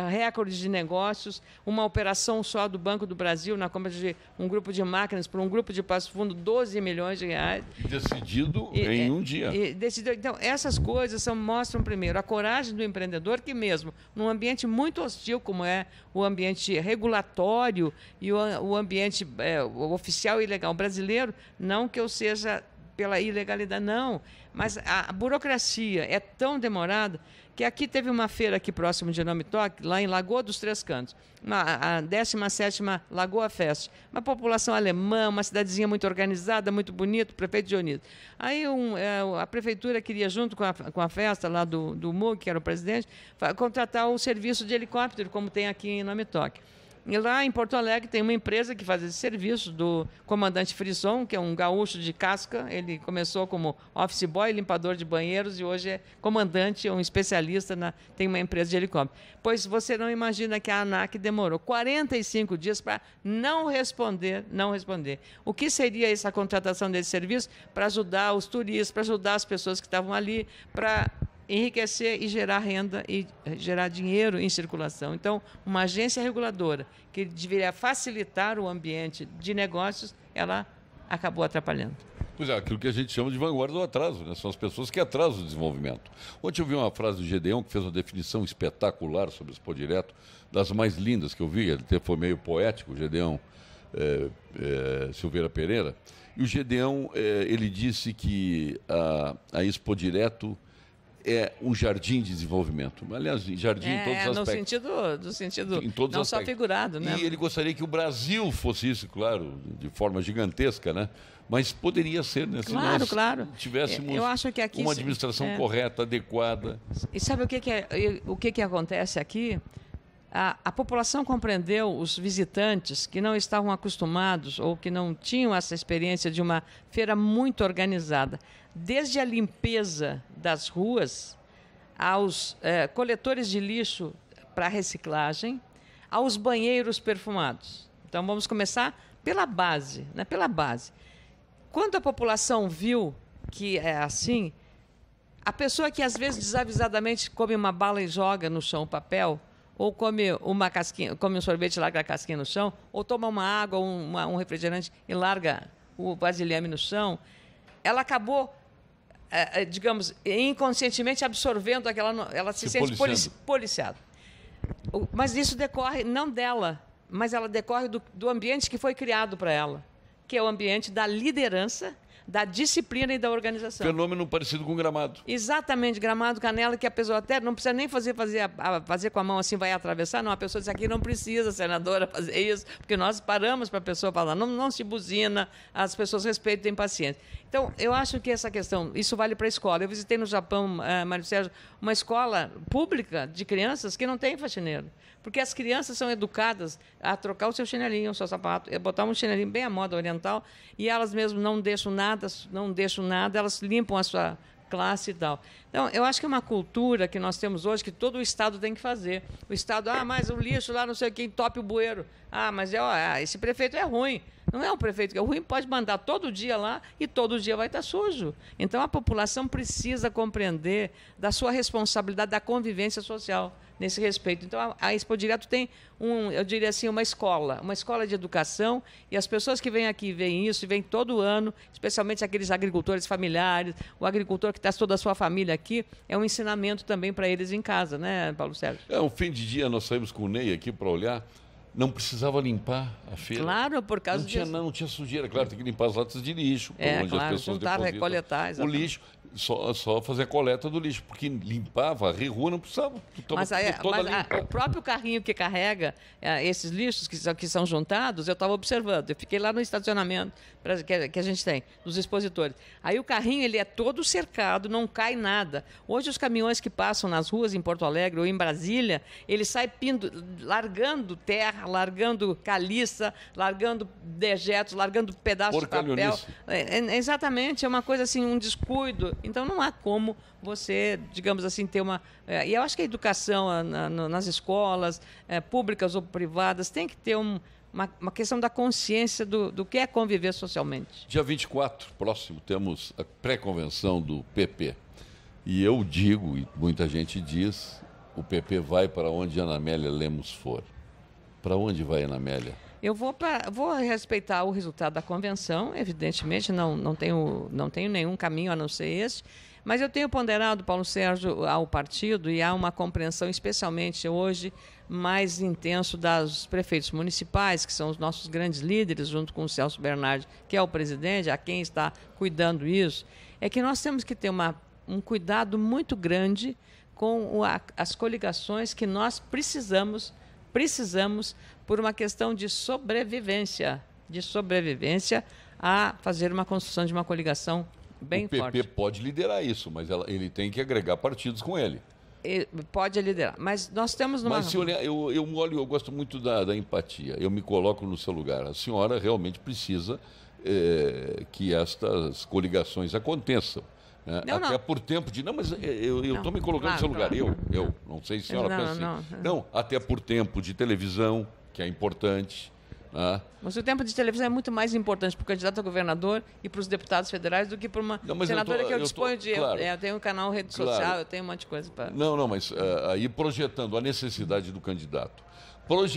recordes de negócios, uma operação só do Banco do Brasil, na compra de um grupo de máquinas por um grupo de Passo Fundo, 12 milhões de reais. Decidido em um dia. Então, essas coisas mostram, primeiro, a coragem do empreendedor, que mesmo num ambiente muito hostil, como é o ambiente regulatório e o ambiente oficial e legal brasileiro, não que eu seja pela ilegalidade, não, mas a burocracia é tão demorada que aqui teve uma feira aqui próximo de Nome Toque, lá em Lagoa dos Três Cantos, a 17ª Lagoa Fest, uma população alemã, uma cidadezinha muito organizada, muito bonita, o prefeito Dionísio. Aí a prefeitura queria, junto com a festa lá do MUG, que era o presidente, contratar o serviço de helicóptero, como tem aqui em Nome Toque. E lá em Porto Alegre tem uma empresa que faz esse serviço, do comandante Frisson, que é um gaúcho de casca. Ele começou como office boy, limpador de banheiros, e hoje é comandante, é um especialista, tem uma empresa de helicóptero. Pois você não imagina que a ANAC demorou 45 dias para não responder. O que seria essa contratação desse serviço? Para ajudar os turistas, para ajudar as pessoas que estavam ali, para enriquecer e gerar renda e gerar dinheiro em circulação. Então, uma agência reguladora que deveria facilitar o ambiente de negócios, ela acabou atrapalhando. Pois é, aquilo que a gente chama de vanguarda do atraso, né? São as pessoas que atrasam o desenvolvimento. Ontem eu vi uma frase do Gedeão, que fez uma definição espetacular sobre o Expo Direto, das mais lindas que eu vi, ele foi meio poético, o Gedeão Silveira Pereira, e o Gedeão, ele disse que a Expo Direto é um jardim de desenvolvimento. Aliás, jardim em todos os aspectos. No sentido em todos não os só aspectos. figurado, né? E ele gostaria que o Brasil fosse isso, claro, de forma gigantesca, né? Mas poderia ser, né? Se nós tivéssemos eu acho que aqui, uma administração correta, adequada. E sabe o que acontece aqui? A população compreendeu, os visitantes que não estavam acostumados ou que não tinham essa experiência de uma feira muito organizada. Desde a limpeza das ruas, aos coletores de lixo para reciclagem, aos banheiros perfumados. Então, vamos começar pela base, né? Pela base. Quando a população viu que é assim, a pessoa que às vezes desavisadamente come uma bala e joga no chão o papel, ou come uma casquinha, come um sorvete e larga a casquinha no chão, ou toma uma água, um refrigerante e larga o vasilhame no chão, ela acabou, digamos, inconscientemente absorvendo aquela... Ela se sente policiada. Mas isso decorre não dela, mas ela decorre do ambiente que foi criado para ela, que é o ambiente da liderança, da disciplina e da organização. Fenômeno parecido com Gramado. Exatamente, Gramado, Canela, que a pessoa até não precisa nem fazer com a mão assim, vai atravessar. Não, a pessoa diz aqui não precisa, senadora, fazer isso, porque nós paramos para a pessoa falar, não se buzina, as pessoas respeitam e têm paciência. Então, eu acho que essa questão, isso vale para a escola. Eu visitei no Japão, Mário Sérgio, uma escola pública de crianças que não tem faxineiro. Porque as crianças são educadas a trocar o seu chinelinho, o seu sapato, botar um chinelinho bem à moda oriental, e elas mesmo não deixam nada, elas limpam a sua classe e tal. Então, eu acho que é uma cultura que nós temos hoje que todo o Estado tem que fazer. O Estado, mas o lixo lá, não sei quem, tope o bueiro. Mas esse prefeito é ruim. Não é um prefeito que é ruim, pode mandar todo dia lá e todo dia vai estar sujo. Então, a população precisa compreender da sua responsabilidade da convivência social nesse respeito. Então, a Expo Direto tem, eu diria assim, uma escola de educação, e as pessoas que vêm aqui veem isso, e vêm todo ano, especialmente aqueles agricultores familiares, o agricultor que está toda a sua família aqui, é um ensinamento também para eles em casa, né, Paulo Sérgio? Um fim de dia, nós saímos com o Ney aqui para olhar, não precisava limpar a feira. Claro, por causa disso. Não tinha sujeira. Claro, tem que limpar as latas de lixo, onde claro, as pessoas juntar, depositam recoletar, o lixo. Só fazer a coleta do lixo, porque limpar, varrer rua não precisava. O próprio carrinho que carrega esses lixos que são juntados, eu estava observando. Eu fiquei lá no estacionamento que a gente tem, dos expositores. Aí o carrinho ele é todo cercado, não cai nada. Hoje os caminhões que passam nas ruas em Porto Alegre ou em Brasília, eles saem largando terra, largando caliça, largando dejetos, largando pedaços de papel. Exatamente, é uma coisa assim, um descuido. Então, não há como você, digamos assim, ter uma... E eu acho que a educação nas escolas, públicas ou privadas, tem que ter uma questão da consciência do que é conviver socialmente. Dia 24, próximo, temos a pré-convenção do PP. E eu digo, e muita gente diz, o PP vai para onde Ana Amélia Lemos for. Para onde vai Ana Amélia? Eu vou respeitar o resultado da convenção, evidentemente, não tenho nenhum caminho a não ser esse, mas eu tenho ponderado, Paulo Sérgio, ao partido, e há uma compreensão, especialmente hoje, mais intenso dos prefeitos municipais, que são os nossos grandes líderes, junto com o Celso Bernardi, que é o presidente, a quem está cuidando isso, é que nós temos que ter um cuidado muito grande com as coligações que nós precisamos por uma questão de sobrevivência a fazer uma construção de uma coligação bem forte. O PP pode liderar isso, mas ele tem que agregar partidos com ele. Pode liderar, mas nós temos Mas, senhora, eu gosto muito da empatia, eu me coloco no seu lugar. A senhora realmente precisa que estas coligações aconteçam. Né? Até por tempo de... Não, mas eu estou me colocando no seu lugar. Eu não sei se a senhora pensa assim. Não, até por tempo de televisão, que é importante. Mas o tempo de televisão é muito mais importante para o candidato a governador e para os deputados federais do que para uma senadora que eu disponho de... Claro, eu tenho um canal rede social, eu tenho um monte de coisa para... Não, mas aí projetando a necessidade do candidato.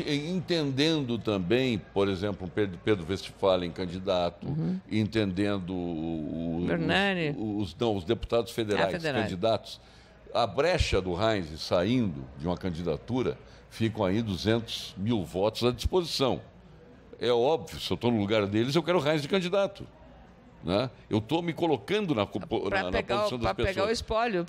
Entendendo também, por exemplo, Pedro Westphalen candidato, entendendo os deputados federais candidatos, a brecha do Heinz saindo de uma candidatura, ficam aí 200 mil votos à disposição. É óbvio, se eu estou no lugar deles, eu quero o Heinz de candidato. Né? Eu estou me colocando na posição das pessoas. Para pegar o espólio,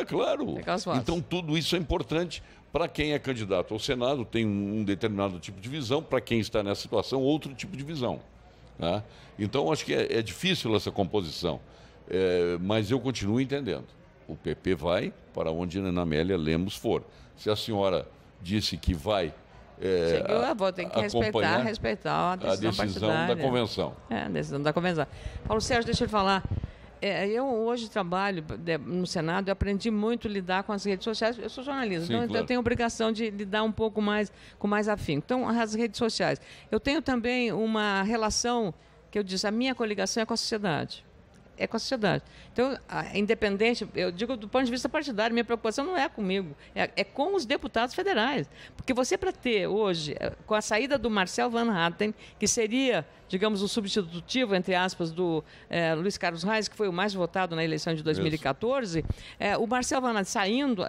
Claro. Pegar os votos. Então, tudo isso é importante para quem é candidato ao Senado, tem um determinado tipo de visão, para quem está nessa situação, outro tipo de visão. Né? Então, acho que é difícil essa composição, mas eu continuo entendendo. O PP vai para onde a Ana Amélia Lemos for. Se a senhora disse que vai... tem que respeitar a decisão da convenção. A decisão da convenção. Paulo Sérgio, deixa eu falar. Eu hoje trabalho no Senado, eu aprendi muito a lidar com as redes sociais. Eu sou jornalista, então claro. Eu tenho a obrigação de lidar um pouco mais com mais afinco. Então, as redes sociais. Eu tenho também uma relação, que eu disse, a minha coligação é com a sociedade. É com a sociedade. Então, independente, eu digo do ponto de vista partidário, minha preocupação não é comigo, é com os deputados federais. Porque você, para ter hoje, com a saída do Marcel Van Hatten, que seria, digamos, o substitutivo, entre aspas, do Luiz Carlos Reis, que foi o mais votado na eleição de 2014, o Marcel Van Hatten saindo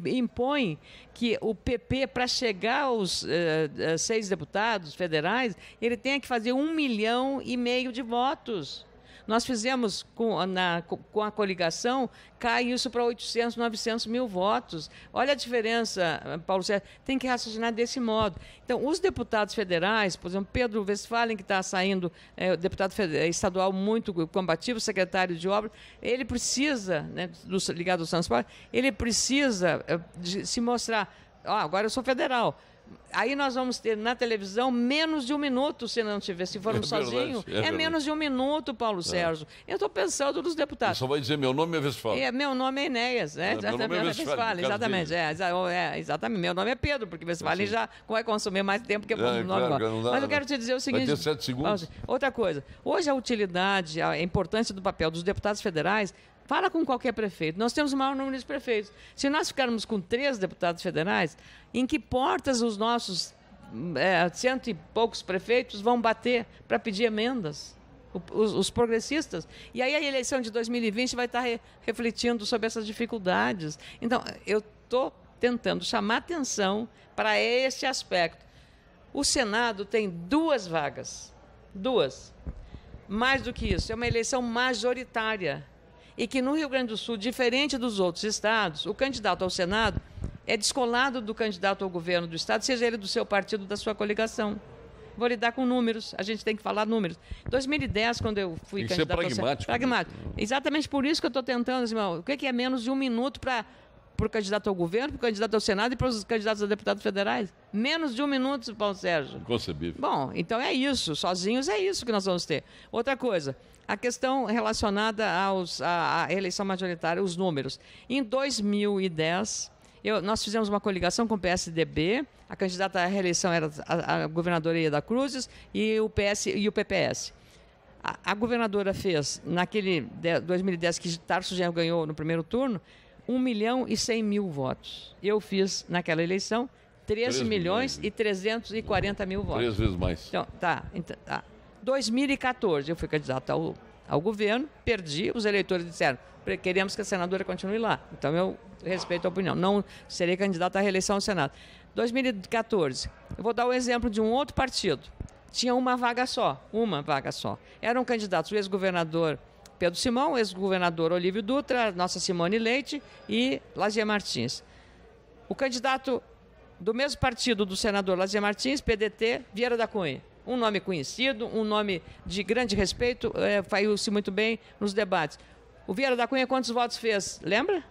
impõe que o PP, para chegar aos 6 deputados federais, ele tenha que fazer 1,5 milhão de votos. Nós fizemos com a coligação, cai isso para 800, 900 mil votos. Olha a diferença, Paulo Sérgio, tem que raciocinar desse modo. Então, os deputados federais, por exemplo, Pedro Westphalen, que está saindo, deputado estadual muito combativo, secretário de obras, ele precisa, né, ligado ao transporte, ele precisa se mostrar, agora eu sou federal. Aí nós vamos ter na televisão menos de 1 minuto, se não tiver, se formos sozinhos. É menos de 1 minuto, Paulo Sérgio. Eu estou pensando nos deputados. Você só vai dizer, meu nome é Westphalen. Meu nome é Enéas, exatamente. Meu nome é Westphalen, exatamente. Exatamente. Meu nome é Pedro, porque Westphalen já vai consumir mais tempo que o nome agora. Mas eu quero te dizer o seguinte. Vai ter 7 segundos. Outra coisa. Hoje a utilidade, a importância do papel dos deputados federais. Fala com qualquer prefeito. Nós temos o maior número de prefeitos. Se nós ficarmos com 3 deputados federais, em que portas os nossos 100 e poucos prefeitos vão bater para pedir emendas? Os progressistas. E aí a eleição de 2020 vai estar refletindo sobre essas dificuldades. Então, eu estou tentando chamar atenção para este aspecto. O Senado tem 2 vagas. 2. Mais do que isso, é uma eleição majoritária. E que no Rio Grande do Sul, diferente dos outros estados, o candidato ao Senado é descolado do candidato ao governo do estado, seja ele do seu partido, da sua coligação. Vou lidar com números, a gente tem que falar números. Em 2010, quando eu fui candidato ao Senado... Pragmático. Exatamente por isso que eu estou tentando, assim, o que é menos de 1 minuto para o candidato ao governo, para o candidato ao Senado e para os candidatos a deputados federais? Menos de 1 minuto, Paulo Sérgio. Inconcebível. Bom, então é isso, sozinhos é isso que nós vamos ter. Outra coisa... A questão relacionada à eleição majoritária, os números. Em 2010, nós fizemos uma coligação com o PSDB, a candidata à reeleição era a governadora Ieda Cruzes e o PPS. A governadora fez, naquele 2010, que Tarso Genro ganhou no primeiro turno, 1.100.000 votos. Eu fiz, naquela eleição, 13 milhões e 340 mil votos. 3 vezes mais. Então, tá. 2014, eu fui candidato ao governo, perdi, os eleitores disseram, queremos que a senadora continue lá. Então, eu respeito a opinião. Não serei candidato à reeleição ao Senado. 2014, eu vou dar o exemplo de um outro partido. Tinha uma vaga só. Eram candidatos o ex-governador Pedro Simão, o ex-governador Olívio Dutra, nossa Simone Leite e Lazier Martins. O candidato do mesmo partido do senador Lazier Martins, PDT, Vieira da Cunha. Um nome conhecido, um nome de grande respeito, saiu-se muito bem nos debates. O Vieira da Cunha, quantos votos fez? Lembra?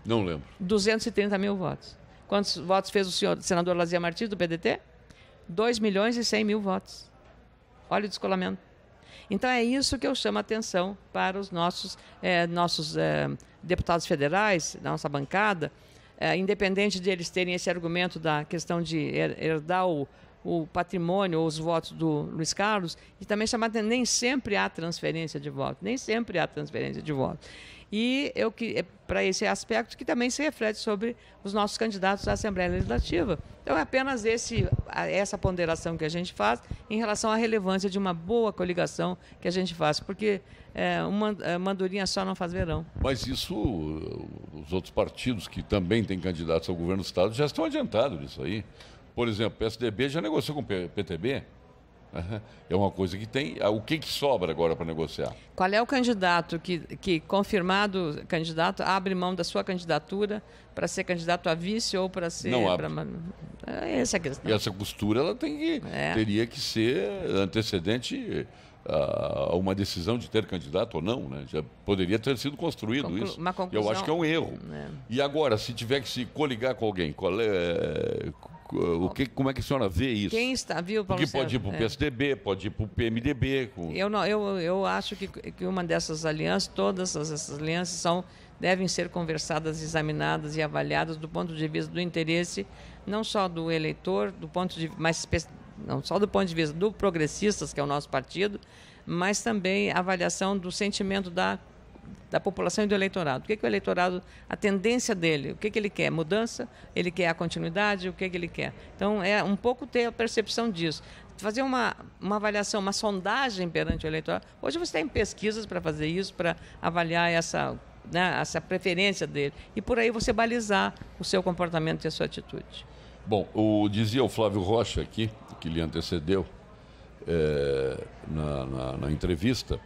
Não lembro. 230 mil votos. Quantos votos fez o senador Lazier Martins, do PDT? 2.100.000 votos. Olha o descolamento. Então, é isso que eu chamo a atenção para os nossos deputados federais, da nossa bancada, independente de eles terem esse argumento da questão de herdar o patrimônio ou os votos do Luiz Carlos, e também chamar nem sempre há transferência de votos, E para esse aspecto que também se reflete sobre os nossos candidatos à Assembleia Legislativa. Então, é apenas essa ponderação que a gente faz em relação à relevância de uma boa coligação que a gente faz, porque uma mandurinha só não faz verão. Mas isso, os outros partidos que também têm candidatos ao governo do Estado já estão adiantados nisso aí. Por exemplo, o PSDB já negociou com o PTB. É uma coisa que tem. O que sobra agora para negociar? Qual é o candidato que, confirmado candidato, abre mão da sua candidatura para ser candidato a vice ou para ser... Não abre. Essa é a questão. E essa costura ela teria que ser antecedente a uma decisão de ter candidato ou não, né? Já poderia ter sido construído isso. Eu acho que é um erro. E agora, se tiver que se coligar com alguém, como é que a senhora vê isso? Quem está, viu, Paulo Porque pode ir para o PSDB, pode ir para o PMDB. Eu acho que uma dessas alianças, todas essas alianças devem ser conversadas, examinadas e avaliadas do ponto de vista do interesse, não só do eleitor, não só do ponto de vista do Progressistas, que é o nosso partido, mas também a avaliação do sentimento da população e do eleitorado. O que o eleitorado, a tendência dele, o que ele quer? Mudança? Ele quer a continuidade? O que ele quer? Então, é um pouco ter a percepção disso. Fazer uma avaliação, uma sondagem perante o eleitorado. Hoje você tem pesquisas para fazer isso, para avaliar essa preferência dele. E por aí você balizar o seu comportamento e a sua atitude. Bom, dizia o Flávio Rocha aqui, que lhe antecedeu na entrevista,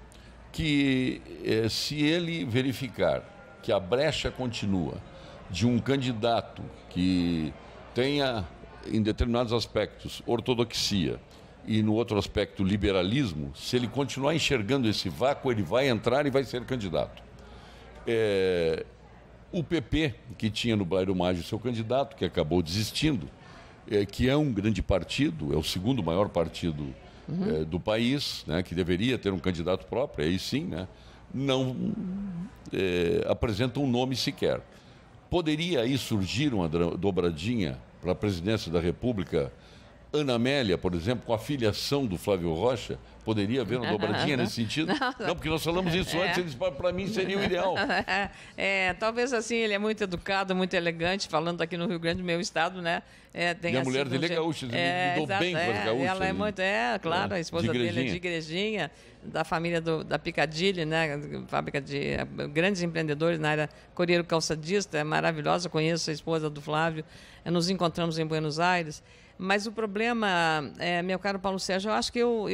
que se ele verificar que a brecha continua de um candidato que tenha, em determinados aspectos, ortodoxia e, no outro aspecto, liberalismo, se ele continuar enxergando esse vácuo, ele vai entrar e vai ser candidato. O PP, que tinha no Blairo Maggi seu candidato, que acabou desistindo, que é um grande partido, é o segundo maior partido do país, né, que deveria ter um candidato próprio, aí sim, né, não apresenta um nome sequer. Poderia aí surgir uma dobradinha para a presidência da República? Ana Amélia, por exemplo, com a filiação do Flávio Rocha, poderia haver uma dobradinha nesse sentido? Não, porque nós falamos isso antes, para mim seria o ideal. Talvez assim, ele é muito educado, muito elegante, falando aqui no Rio Grande, meu estado, né? E a mulher dele é gaúcha, lidou bem com as gaúchas. Ela é muito, claro, a esposa dele é de Igrejinha, da família da Picadilly, né? Fábrica de grandes empreendedores na área coreiro calçadista, é maravilhosa, conheço a esposa do Flávio, nos encontramos em Buenos Aires. Mas o problema, meu caro Paulo Sérgio, eu acho que eu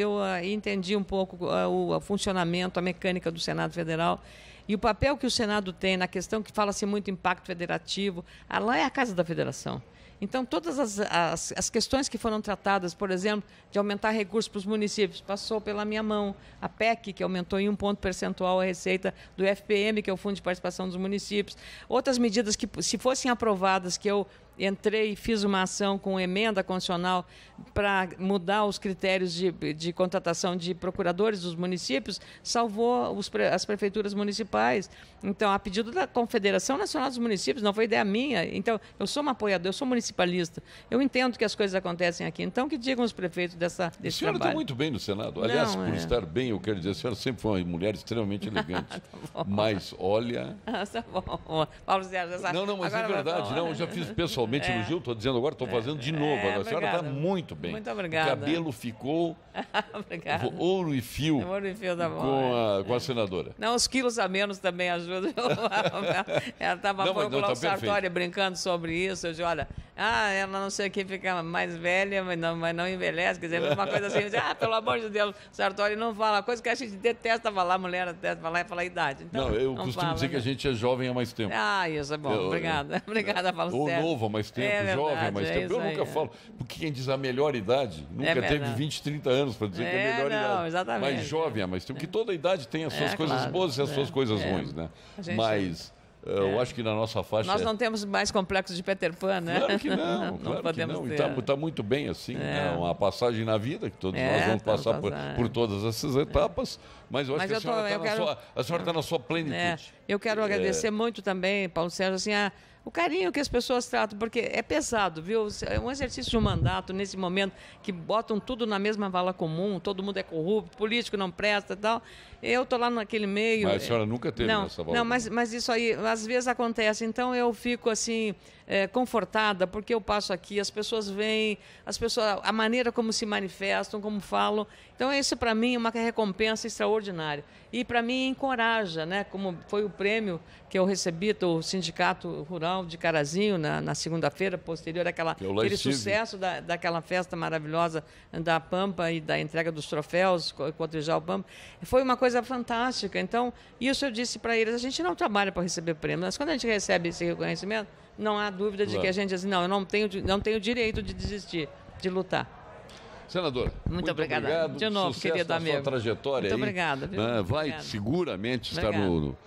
entendi um pouco o funcionamento, a mecânica do Senado Federal e o papel que o Senado tem na questão que fala-se muito impacto federativo. Lá é a Casa da Federação. Então, todas as questões que foram tratadas, por exemplo, de aumentar recursos para os municípios, passou pela minha mão. A PEC, que aumentou em 1 ponto percentual a receita do FPM, que é o Fundo de Participação dos Municípios. Outras medidas que, se fossem aprovadas, que eu entrei e fiz uma ação com emenda constitucional para mudar os critérios de contratação de procuradores dos municípios, salvou as prefeituras municipais. Então, a pedido da Confederação Nacional dos Municípios, não foi ideia minha. Então, eu sou uma apoiadora, eu sou municipalista. Eu entendo que as coisas acontecem aqui. Então, que digam os prefeitos desse trabalho. A senhora está muito bem no Senado. Aliás, por estar bem, eu quero dizer, a senhora sempre foi uma mulher extremamente elegante. Tá, mas, olha... Tá bom. Paulo Sérgio, não, mas é verdade. Não, eu já fiz pessoalmente elogio, estou dizendo agora, estou fazendo de novo. A senhora está muito bem. Muito obrigada. O cabelo ficou ouro e fio, tá bom, com a senadora. Não, os quilos a menos também ajudam. Ela estava com o Sartori brincando sobre isso. Eu disse, olha, ela não sei o que fica mais velha, mas não envelhece. Quer dizer, uma coisa assim, pelo amor de Deus, o Sartori não fala. A coisa que a gente detesta falar, a mulher detesta falar é falar a idade. Então, não, eu costumo dizer que a gente é jovem há mais tempo. Isso é bom, obrigada. Obrigada, Paulo Sérgio. Ou novo há mais tempo, jovem há mais tempo. Eu nunca falo, porque quem diz a melhor idade nunca teve 20, 30 anos para dizer que é a melhor idade. Exatamente. Mas jovem há mais tempo, porque toda idade tem as suas coisas boas e as suas coisas ruins, né? Mas eu acho que na nossa faixa... Nós não temos mais complexos de Peter Pan, né? Claro que não, claro que não. E está muito bem assim, né? Uma passagem na vida, que todos nós vamos passar por todas essas etapas, mas eu acho que a senhora está na sua plenitude. Eu quero agradecer muito também, Paulo Sérgio, assim, o carinho que as pessoas tratam, porque é pesado, viu? É um exercício de um mandato, nesse momento, que botam tudo na mesma vala comum, todo mundo é corrupto, político não presta e tal. Eu estou lá naquele meio... Mas a senhora nunca teve nessa vala. Não, mas isso aí, às vezes acontece. Então, eu fico, assim, confortada, porque eu passo aqui, as pessoas vêm, a maneira como se manifestam, como falam. Então, isso para mim é uma recompensa extraordinária. E para mim encoraja, né? Como foi o prêmio que eu recebi do Sindicato Rural de Carazinho na segunda-feira, posterior àquele sucesso daquela festa maravilhosa da Pampa e da entrega dos troféus, Cotrijal Pampa. Foi uma coisa fantástica. Então, isso eu disse para eles, a gente não trabalha para receber prêmio, mas quando a gente recebe esse reconhecimento, não há dúvida de que a gente diz, não, eu não tenho direito de desistir, de lutar. Senadora, muito obrigada. Obrigado. De novo, sucesso querido amigo. Sua trajetória muito aí. Obrigada. Vai Obrigada. seguramente estar no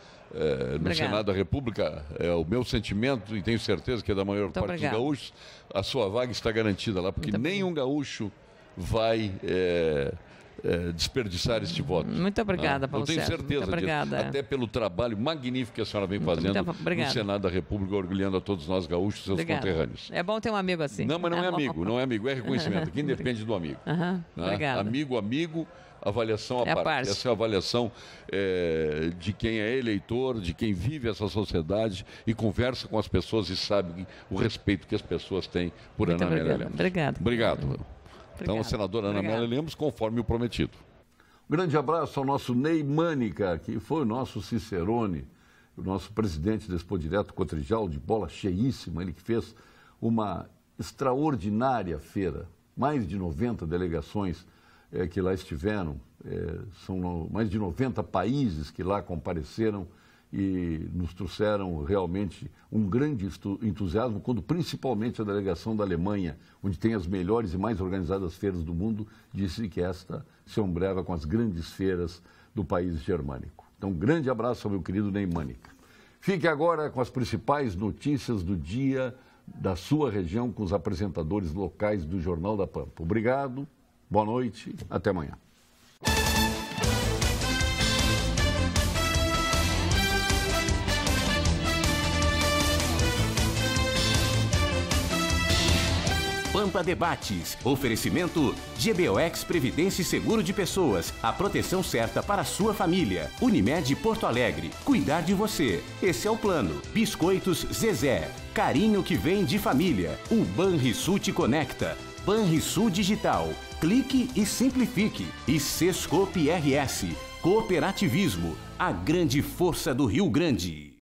Senado da República. É o meu sentimento, e tenho certeza que é da maior parte dos gaúchos, a sua vaga está garantida lá, porque nenhum gaúcho vai desperdiçar este voto. Muito obrigada, Paulo Sérgio. Eu tenho certeza muito obrigada, disso. Até pelo trabalho magnífico que a senhora vem fazendo no Senado da República, orgulhando a todos nós gaúchos, seus conterrâneos. É bom ter um amigo assim. Não, mas não é amigo, não é amigo, é reconhecimento. Quem depende do amigo. Obrigada. Amigo, avaliação à parte. Essa é a avaliação de quem é eleitor, de quem vive essa sociedade e conversa com as pessoas e sabe o respeito que as pessoas têm por Ana Amélia Lemos. Obrigado. Então, a senadora Ana Amélia Lemos, conforme o prometido. Um grande abraço ao nosso Ney Mânica, que foi o nosso Cicerone, o nosso presidente do Expo Direto Cotrijal, de bola cheíssima, ele que fez uma extraordinária feira, mais de 90 delegações que lá estiveram, são mais de 90 países que lá compareceram e nos trouxeram realmente um grande entusiasmo, quando principalmente a delegação da Alemanha, onde tem as melhores e mais organizadas feiras do mundo, disse que esta se ombreva com as grandes feiras do país germânico. Então, um grande abraço ao meu querido Ney Mânica. Fique agora com as principais notícias do dia da sua região, com os apresentadores locais do Jornal da Pampa. Obrigado, boa noite, até amanhã. Pampa Debates. Oferecimento GBOX Previdência e Seguro de Pessoas. A proteção certa para a sua família. Unimed Porto Alegre. Cuidar de você. Esse é o plano. Biscoitos Zezé. Carinho que vem de família. O Banrisul te conecta. Banrisul Digital. Clique e simplifique. E Sescope RS. Cooperativismo. A grande força do Rio Grande.